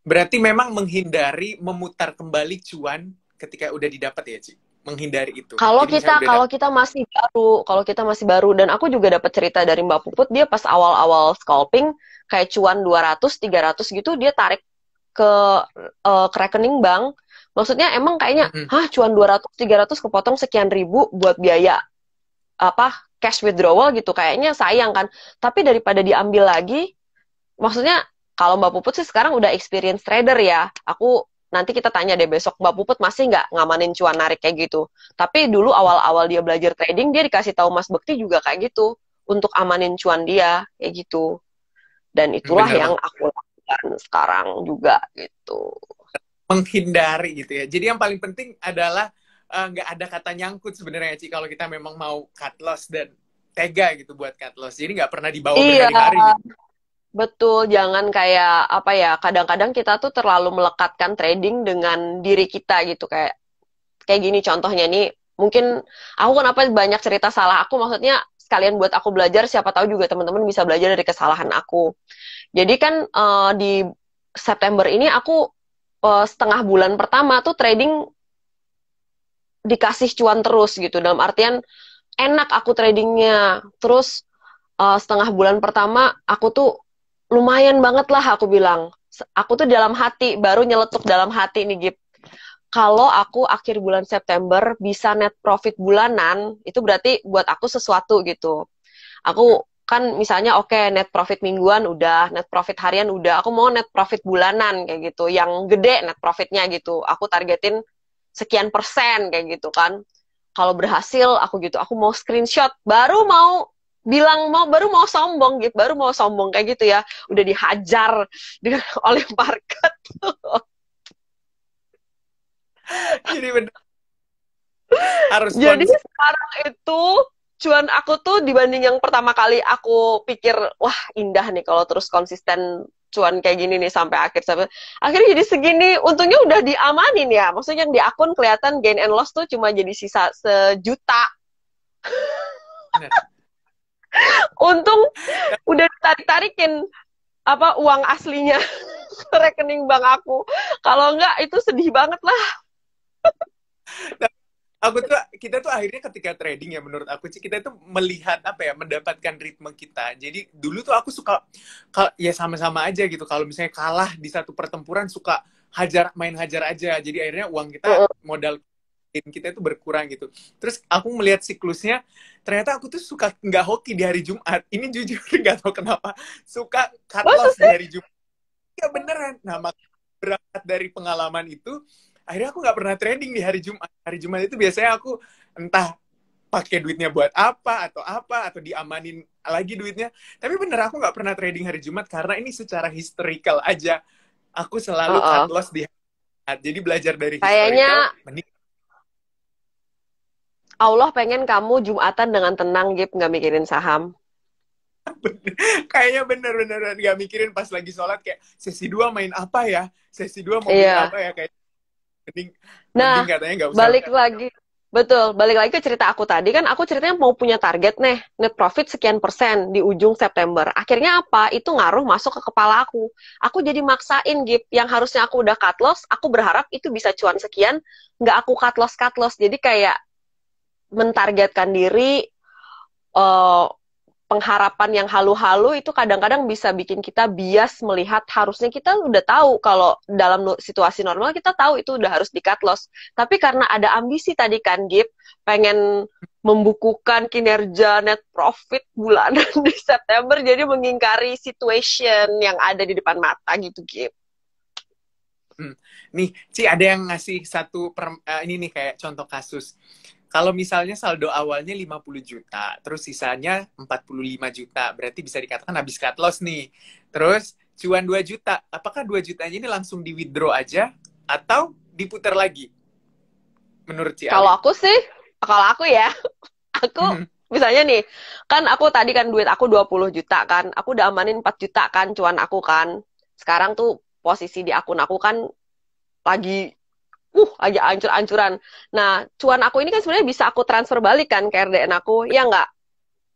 Berarti memang menghindari memutar kembali cuan ketika udah didapat ya, Ci? Menghindari itu. Kalau Jadi misalnya kita udah kalau dapat. kita masih baru, kalau kita masih baru dan aku juga dapat cerita dari Mbak Puput, dia pas awal-awal scalping kayak cuan 200 300 gitu dia tarik ke ke rekening bank. Maksudnya emang kayaknya, Hmm. cuan 200 300 kepotong sekian ribu buat biaya apa cash withdrawal gitu. Kayaknya sayang kan. Tapi daripada diambil lagi, maksudnya kalau Mbak Puput sih sekarang udah experience trader ya. Aku nanti kita tanya deh besok Mbak Puput masih nggak ngamanin cuan narik kayak gitu. Tapi dulu awal-awal dia belajar trading dia dikasih tahu Mas Bekti juga kayak gitu untuk amanin cuan dia kayak gitu. Dan itulah Bener yang banget. aku lakukan sekarang juga gitu. Menghindari gitu ya. Jadi yang paling penting adalah nggak ada kata nyangkut sebenarnya, Ci, kalau kita memang mau cut loss dan tega gitu buat cut loss. Jadi nggak pernah dibawa Iya, berhari-hari gitu. betul, jangan kayak apa ya, kadang-kadang kita tuh terlalu melekatkan trading dengan diri kita gitu kayak gini contohnya nih. Mungkin aku kenapa banyak cerita salah aku, maksudnya sekalian buat aku belajar, siapa tahu juga teman-teman bisa belajar dari kesalahan aku. Jadi kan di September ini aku setengah bulan pertama tuh trading dikasih cuan terus gitu. Dalam artian enak aku tradingnya. Terus setengah bulan pertama aku tuh lumayan banget lah aku bilang. Aku tuh dalam hati, baru nyeletuk dalam hati nih Gip. Kalau aku akhir bulan September bisa net profit bulanan, itu berarti buat aku sesuatu gitu. Aku kan misalnya net profit mingguan udah, net profit harian udah, aku mau net profit bulanan kayak gitu, yang gede net profitnya gitu. Aku targetin sekian persen kayak gitu kan. Kalau berhasil aku gitu, aku mau screenshot, baru mau bilang baru mau sombong gitu, baru mau sombong kayak gitu ya. Udah dihajar dengan oleh market. Jadi bener harus Jadi konsisten. sekarang itu cuan aku tuh dibanding yang pertama kali aku pikir wah indah nih kalau terus konsisten cuan kayak gini nih sampai sampai akhirnya jadi segini, untungnya udah diamanin ya, maksudnya yang di akun kelihatan gain and loss tuh cuma jadi sisa sejuta, untung udah ditarik-tarikin apa uang aslinya ke rekening bank aku, kalau enggak itu sedih banget lah. Aku tuh kita tuh akhirnya ketika trading ya menurut aku sih kita itu melihat apa ya mendapatkan ritme kita. Jadi dulu tuh aku suka ya sama-sama aja gitu. Kalau misalnya kalah di satu pertempuran suka main hajar aja. Jadi akhirnya uang kita modal kita itu berkurang gitu. Terus aku melihat siklusnya, ternyata aku tuh suka nggak hoki di hari Jumat. Ini jujur nggak tahu kenapa suka cut Masa loss di sih? hari Jumat. Ya beneran. Nah, berangkat dari pengalaman itu, akhirnya aku nggak pernah trading di hari Jumat. Hari Jumat itu biasanya aku entah pakai duitnya buat apa, atau diamanin lagi duitnya. Tapi bener aku nggak pernah trading hari Jumat karena ini secara historical aja. Aku selalu cut Uh-uh. loss di hari Jumat. Jadi belajar dari historical, Kayaknya mending Allah pengen kamu Jumatan dengan tenang, Gip, nggak mikirin saham. Kayaknya bener-bener gak mikirin pas lagi sholat kayak sesi 2 main apa ya, sesi 2 mau beli Iya. apa ya, kayak mending mending Nah, katanya nggak usah. balik lagi. Betul, balik lagi ke cerita aku tadi kan aku ceritanya mau punya target nih, net profit sekian persen di ujung September. Akhirnya apa? Itu ngaruh masuk ke kepala aku. Aku jadi maksain Gip, yang harusnya aku udah cut loss, aku berharap itu bisa cuan sekian, nggak aku cut loss. Jadi kayak mentargetkan diri, eh, pengharapan yang halu-halu itu kadang-kadang bisa bikin kita bias melihat harusnya kita udah tahu kalau dalam situasi normal kita tahu itu udah harus di cut loss. Tapi karena ada ambisi tadi kan, Gip, pengen membukukan kinerja net profit bulanan di September, jadi mengingkari situation yang ada di depan mata gitu, Gip. Nih, Ci, ada yang ngasih ini nih kayak contoh kasus. Kalau misalnya saldo awalnya 50 juta, terus sisanya 45 juta, berarti bisa dikatakan habis cut loss nih. Terus cuan 2 juta, apakah 2 jutanya ini langsung di withdraw aja atau diputar lagi? Menurut Ci Kalau Alin. aku sih, kalau aku ya, aku misalnya nih, kan aku tadi kan duit aku 20 juta kan, aku udah amanin 4 juta kan cuan aku kan. Sekarang tuh posisi di akun aku kan lagi lagi ancur-ancuran. Nah, cuan aku ini kan sebenarnya bisa aku transfer balik kan ke RDN aku, ya nggak?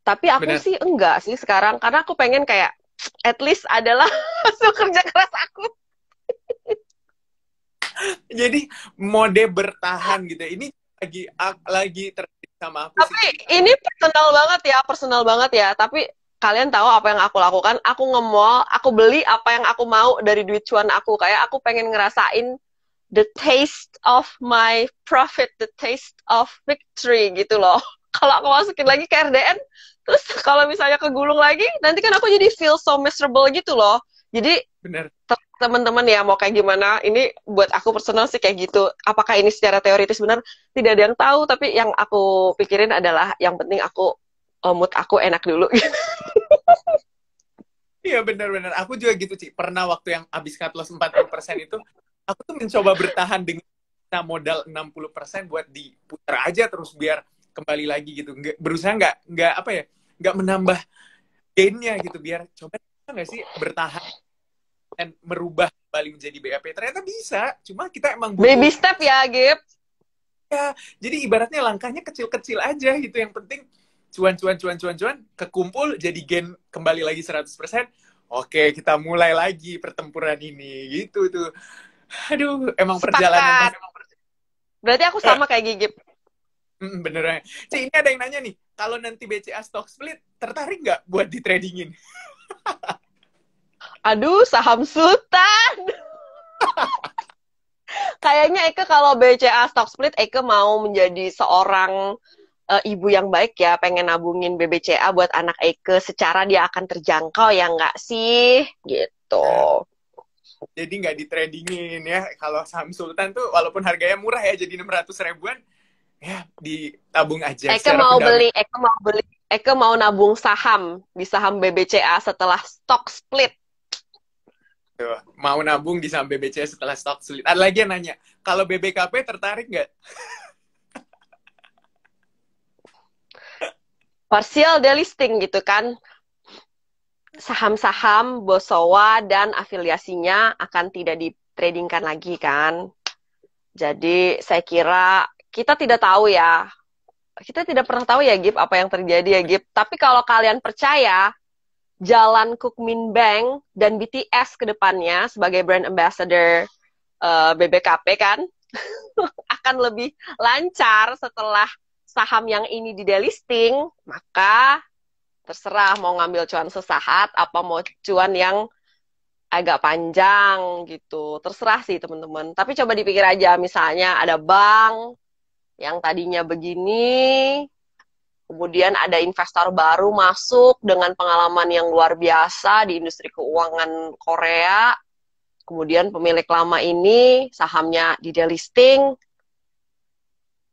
Tapi aku Bener. sih enggak sih sekarang, karena aku pengen kayak, at least adalah hasil kerja keras aku. Jadi mode bertahan gitu. Ini lagi terjadi sama aku sih, Tapi Ci. ini personal banget ya. Tapi kalian tahu apa yang aku lakukan? Aku nge-mall, aku beli apa yang aku mau dari duit cuan aku. Kayak aku pengen ngerasain the taste of my profit, the taste of victory gitu loh. Kalau aku masukin lagi ke RDN, terus kalau misalnya kegulung lagi, nanti kan aku jadi feel so miserable gitu loh. Jadi Bener. teman-teman ya mau kayak gimana, ini buat aku personal sih kayak gitu. Apakah ini secara teoritis benar? Tidak ada yang tahu, tapi yang aku pikirin adalah yang penting aku, mood aku enak dulu. Iya bener-bener. Aku juga gitu, Ci. Pernah waktu yang habis cut loss 40% itu, aku tuh mencoba bertahan dengan modal 60% buat diputar aja terus biar kembali lagi gitu. Berusaha nggak apa ya, nggak menambah gainnya gitu, biar coba nggak sih bertahan dan merubah kembali menjadi BAP. Ternyata bisa, cuma kita emang butuh Baby step ya, Gip. ya. Jadi ibaratnya langkahnya kecil-kecil aja gitu. Yang penting cuan, kekumpul jadi gain kembali lagi 100%. Oke, kita mulai lagi pertempuran ini gitu tuh. Aduh, emang perjalanan Sepakat. mas. Berarti aku sama kayak Gigip. Beneran. Cik, ini ada yang nanya nih, kalau nanti BCA stock split, tertarik nggak buat di tradingin? Aduh, saham sultan. Kayaknya Eke kalau BCA stock split, Eke mau menjadi seorang, ibu yang baik ya, pengen nabungin BBCA buat anak Eke secara dia akan terjangkau ya nggak sih? Gitu. Nah, jadi nggak di tradingin ya. Kalau saham Sultan tuh walaupun harganya murah ya, jadi 600 ribuan, ya ditabung aja Eke secara mau pendamping. beli, Eke mau nabung saham di saham BBCA setelah stock split. Tuh, mau nabung di saham BBCA setelah stock split. Ada lagi yang nanya, kalau BBKP tertarik nggak? Partial delisting gitu kan. Saham-saham Bosowa dan afiliasinya akan tidak ditradingkan lagi kan. Jadi saya kira kita tidak tahu ya. Kita tidak pernah tahu ya Gip apa yang terjadi ya Gip. Tapi kalau kalian percaya jalan Kukmin Bank dan BTS ke depannya sebagai brand ambassador, BBKP kan akan lebih lancar setelah saham yang ini di delisting, maka terserah mau ngambil cuan sesaat apa mau cuan yang agak panjang gitu. Terserah sih teman-teman. Tapi coba dipikir aja, misalnya ada bank yang tadinya begini, kemudian ada investor baru masuk dengan pengalaman yang luar biasa di industri keuangan Korea, kemudian pemilik lama ini sahamnya di delisting,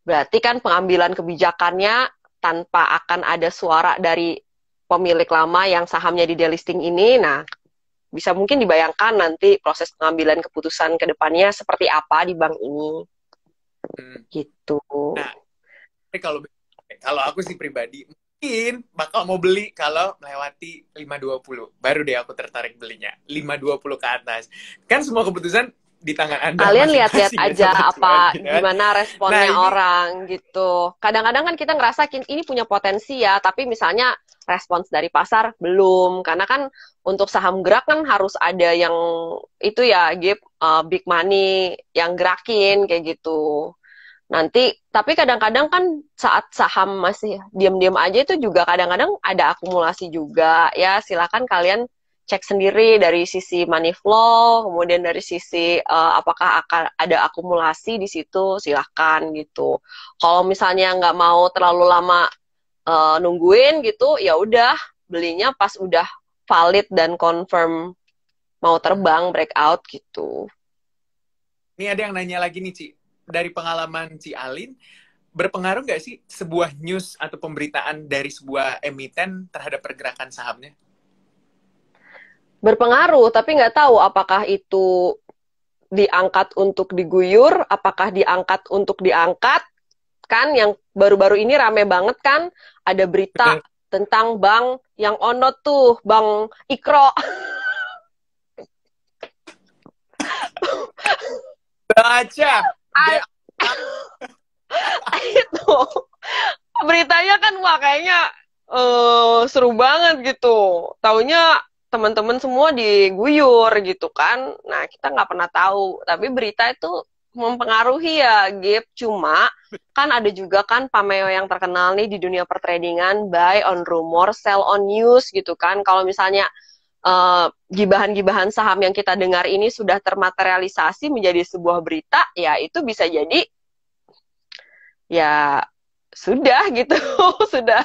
berarti kan pengambilan kebijakannya tanpa akan ada suara dari pemilik lama yang sahamnya di delisting ini. Nah, bisa mungkin dibayangkan nanti proses pengambilan keputusan ke depannya seperti apa di bank ini. Hmm. Gitu. Nah, tapi kalau aku sih pribadi, yakin bakal mau beli kalau melewati 520. Baru deh aku tertarik belinya. 520 ke atas. Kan semua keputusan di tangan Anda Kalian lihat-lihat masing-masing ya aja Sobat Cuan, apa gitu kan. gimana Nah, responnya ini orang gitu. Kadang-kadang kan kita ngerasa ini punya potensi ya, tapi misalnya respons dari pasar belum. Karena kan untuk saham gerak kan harus ada yang itu ya, big money yang gerakin kayak gitu. Nanti, tapi kadang-kadang kan saat saham masih diam-diam aja itu juga kadang-kadang ada akumulasi juga. Ya, silakan kalian cek sendiri dari sisi money flow, kemudian dari sisi apakah akan ada akumulasi di situ, silakan gitu. Kalau misalnya nggak mau terlalu lama nungguin gitu, ya udah belinya pas udah valid dan confirm mau terbang breakout gitu. Ini ada yang nanya lagi nih, Ci. Dari pengalaman Ci Alin, berpengaruh nggak sih sebuah news atau pemberitaan dari sebuah emiten terhadap pergerakan sahamnya? Berpengaruh, tapi nggak tahu apakah itu diangkat untuk diguyur, apakah diangkat untuk diangkat, kan yang baru-baru ini rame banget kan, ada berita Bener. tentang bank yang onot tuh, Bank Ikro. Baca. Dia Itu beritanya kan wah kayaknya seru banget gitu. Taunya teman-teman semua diguyur gitu kan. Nah, kita nggak pernah tahu. Tapi berita itu mempengaruhi ya, Gip. Cuma kan ada juga kan Pameo yang terkenal nih di dunia pertradingan, buy on rumor, sell on news gitu kan. Kalau misalnya gibahan-gibahan saham yang kita dengar ini sudah termaterialisasi menjadi sebuah berita, ya itu bisa jadi ya sudah gitu, sudah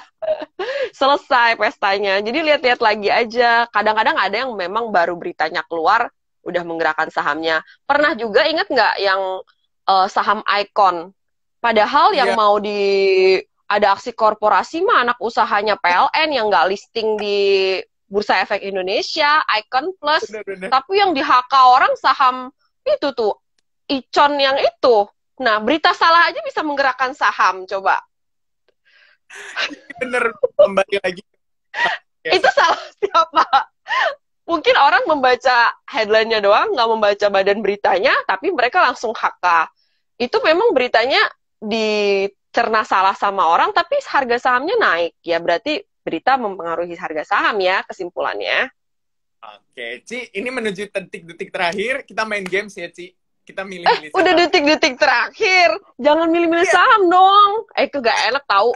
selesai pestanya. Jadi lihat-lihat lagi aja. Kadang-kadang ada yang memang baru beritanya keluar, udah menggerakkan sahamnya. Pernah juga ingat nggak yang saham Icon? Padahal yang iya, mau ada aksi korporasi mah anak usahanya PLN yang nggak listing di Bursa Efek Indonesia, Icon Plus. bener-bener. Tapi yang di HK orang saham itu tuh, Icon yang itu. Nah, berita salah aja bisa menggerakkan saham, coba. Bener, kembali lagi. Ya, Itu salah siapa? Mungkin orang membaca headline-nya doang, nggak membaca badan beritanya, tapi mereka langsung HK. Itu memang beritanya dicerna salah sama orang, tapi harga sahamnya naik. Ya berarti berita mempengaruhi harga saham ya, kesimpulannya. Oke, Ci, ini menuju detik-detik terakhir. Kita main games ya, Ci. Kita milih-milih Udah saham. detik-detik terakhir. Jangan milih-milih Iya, saham dong. Itu gak enak tahu.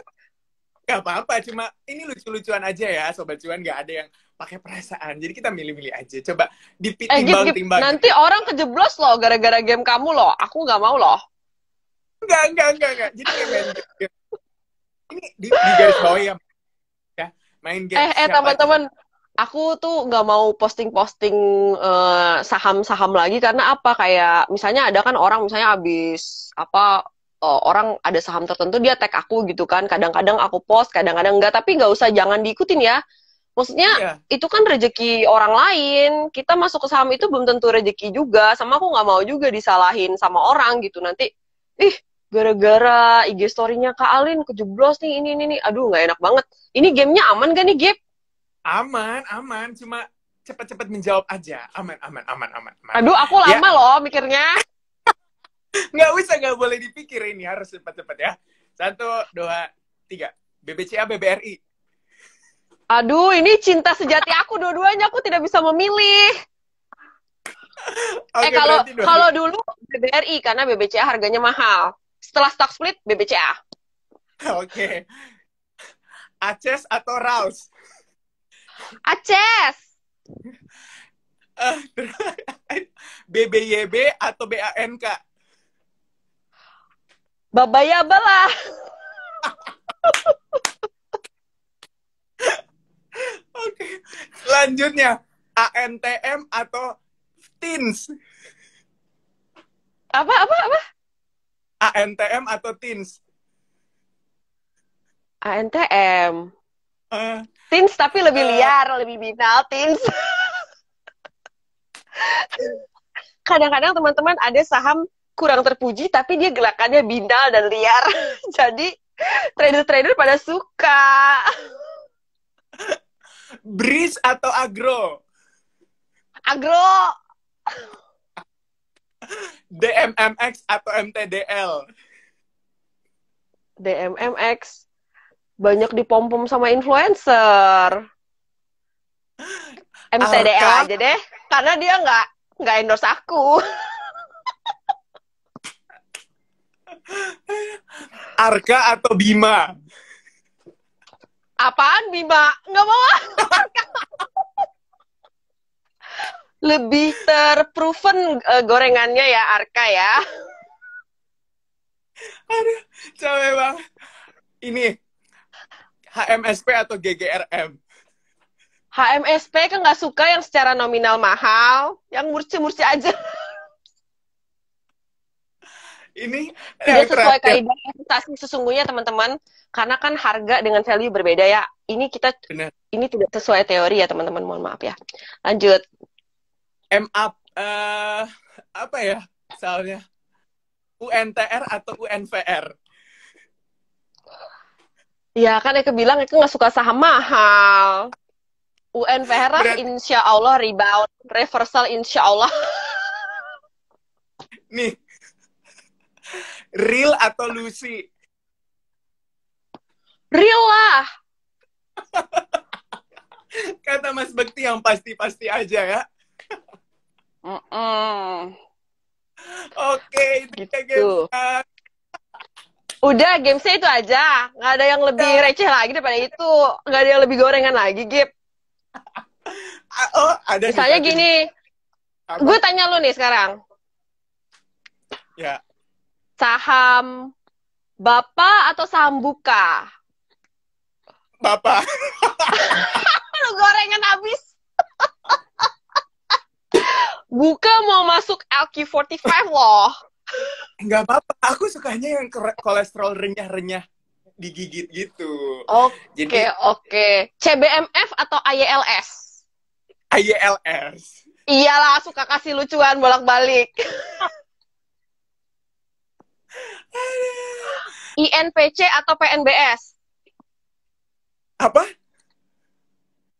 nggak apa-apa. Cuma ini lucu-lucuan aja ya, Sobat Cuan. Nggak ada yang pakai perasaan. Jadi kita milih-milih aja. Coba Gip, Gip. ditimbang-timbang. Nanti orang kejeblos loh gara-gara game kamu loh. Aku gak mau loh. Enggak. Jadi kayak main game. Ini di garis bawah ya. Ya, main game siapa Teman-teman, aku tuh nggak mau posting-posting saham-saham lagi karena apa? Kayak misalnya ada kan orang misalnya habis apa orang ada saham tertentu dia tag aku gitu kan. Kadang-kadang aku post, kadang-kadang enggak. Tapi nggak usah jangan diikutin ya. Maksudnya iya. itu kan rezeki orang lain. Kita masuk ke saham itu belum tentu rezeki juga. Sama aku nggak mau juga disalahin sama orang gitu. Nanti, ih gara-gara IG story-nya Kak Alin kejeblos nih ini. Aduh nggak enak banget. Ini gamenya aman gak nih, Gip? Aman. Cuma cepat-cepat menjawab aja. Aman. Aduh, aku Ya, lama loh mikirnya. nggak usah, nggak boleh dipikir ini. Harus cepat-cepat ya. 1, 2, 3. BBCA, BBRI. Aduh, ini cinta sejati aku dua-duanya. Aku tidak bisa memilih. Oke, Kalau berarti dua. kalau dulu BBRI karena BBCA harganya mahal. Setelah stock split BBCA. Oke. Aces atau Raus? Aces. Eh, BBYB atau BANK? Babayaba lah. Oke. Selanjutnya, ANTM atau TINS? Apa? ANTM atau TINS? ANTM. Eh, Teens tapi lebih eh, liar, lebih binal. Teens. Kadang-kadang teman-teman ada saham kurang terpuji tapi dia gerakannya binal dan liar. Jadi Trader-trader pada suka. Breeze atau agro? Agro. DMMX atau MTDL? DMMX. Banyak dipom-pom sama influencer. MTDL Arka, aja deh. Karena dia nggak endorse aku. Arka atau Bima? Apaan Bima? Nggak mau. Lebih terproven gorengannya ya Arka ya. Aduh, capek banget. Ini HMSP atau GGRM? HMSP kan nggak suka yang secara nominal mahal, yang murci-murci aja. Ini Tidak yang sesuai terakhir. kaidah investasi sesungguhnya teman-teman, karena kan harga dengan value berbeda ya. Benar. Ini tidak sesuai teori ya teman-teman, mohon maaf ya. Lanjut. MA apa ya? Soalnya UNTR atau UNVR? Ya kan Eka bilang Eka nggak suka saham mahal. UNVR Berarti insya Allah rebound, reversal insya Allah. nih, Real atau Lucy? Real lah. Kata Mas Bekti yang pasti-pasti aja ya. Oke, itu ya Gitu. gamesnya. Udah, gamesnya itu aja. Nggak ada yang lebih receh lagi daripada itu. Nggak ada yang lebih gorengan lagi, Gip. Oh, ada Misalnya nih, gini, gue tanya lu nih sekarang. Ya, Saham Bapak atau saham Buka? Bapak. Lu gorengan habis. Buka mau masuk LQ45 loh. Nggak apa-apa. Aku sukanya yang kolesterol renyah-renyah digigit gitu. Jadi Oke. CBMF atau IELS? IELS. Iyalah, suka kasih lucuan bolak-balik. INPC atau PNBS? Apa?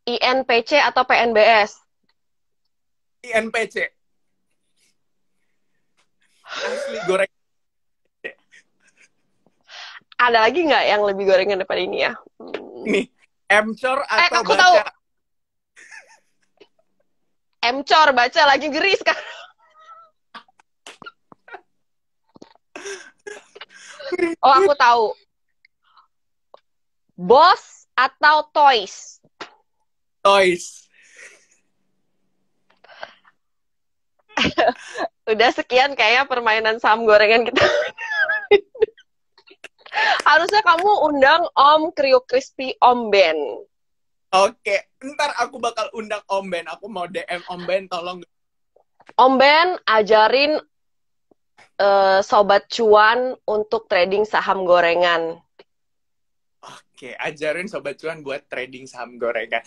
INPC atau PNBS? INPC. Asli goreng. Ada lagi nggak yang lebih gorengan daripada ini ya? Nih, Mcor atau Aku baca? tahu. Mcor, baca lagi geris kan? Oh, aku tahu. Boss atau Toys? Toys. Udah sekian kayaknya permainan saham gorengan kita. Harusnya kamu undang Om Kriuk Crispy Om Ben. Oke, ntar aku bakal undang Om Ben. Aku mau DM Om Ben, tolong. Om Ben ajarin sobat cuan untuk trading saham gorengan. Oke, ajarin Sobat Cuan buat trading saham gorengan.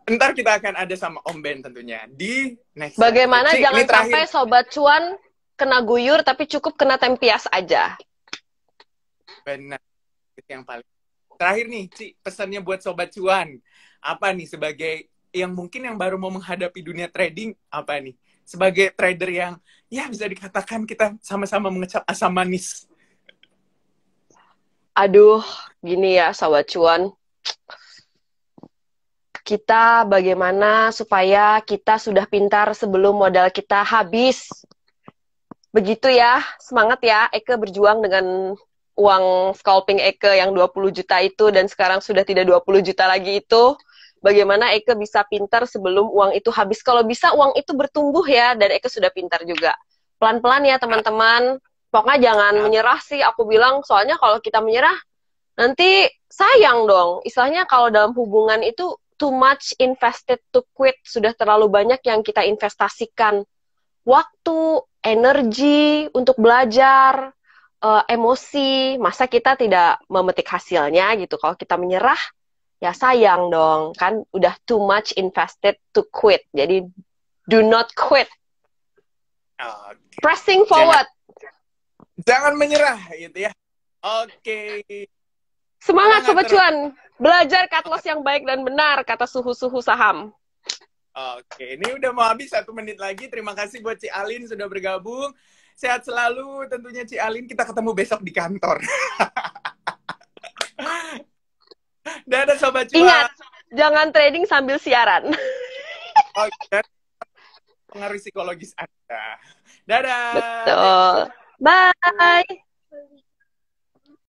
Ntar kita akan ada sama Om Ben tentunya di next. Bagaimana Cik, jangan sampai sobat cuan kena guyur tapi cukup kena tempias aja. Benar. Itu yang paling terakhir nih, Ci, pesannya buat Sobat Cuan. Apa nih sebagai yang mungkin yang baru mau menghadapi dunia trading, apa nih? Sebagai trader yang ya bisa dikatakan kita sama-sama mengecap asam manis. Aduh, gini ya sobat cuan. Kita bagaimana supaya kita sudah pintar sebelum modal kita habis. Begitu ya, semangat ya. Eke berjuang dengan uang scalping Eke yang 20 juta itu dan sekarang sudah tidak 20 juta lagi itu. Bagaimana Eke bisa pintar sebelum uang itu habis. Kalau bisa uang itu bertumbuh ya dan Eke sudah pintar juga. Pelan-pelan ya teman-teman. Pokoknya jangan menyerah sih aku bilang. Soalnya kalau kita menyerah nanti sayang dong. Istilahnya kalau dalam hubungan itu too much invested to quit. Sudah terlalu banyak yang kita investasikan. Waktu, energi untuk belajar, emosi. Masa kita tidak memetik hasilnya gitu. Kalau kita menyerah, ya sayang dong. Kan udah too much invested to quit. Jadi do not quit. Oke. Pressing forward. Jangan menyerah gitu ya. Oke. Semangat Semangat Sobat terus. Cuan. Belajar cut loss yang baik dan benar, kata suhu-suhu saham. Oke, ini udah mau habis 1 menit lagi. Terima kasih buat Ci Alin sudah bergabung. Sehat selalu tentunya Ci Alin. Kita ketemu besok di kantor. Dadah Sobat Cuan. Ingat, jangan trading sambil siaran. Oke, pengaruh psikologis Anda. Dadah. Betul. Bye.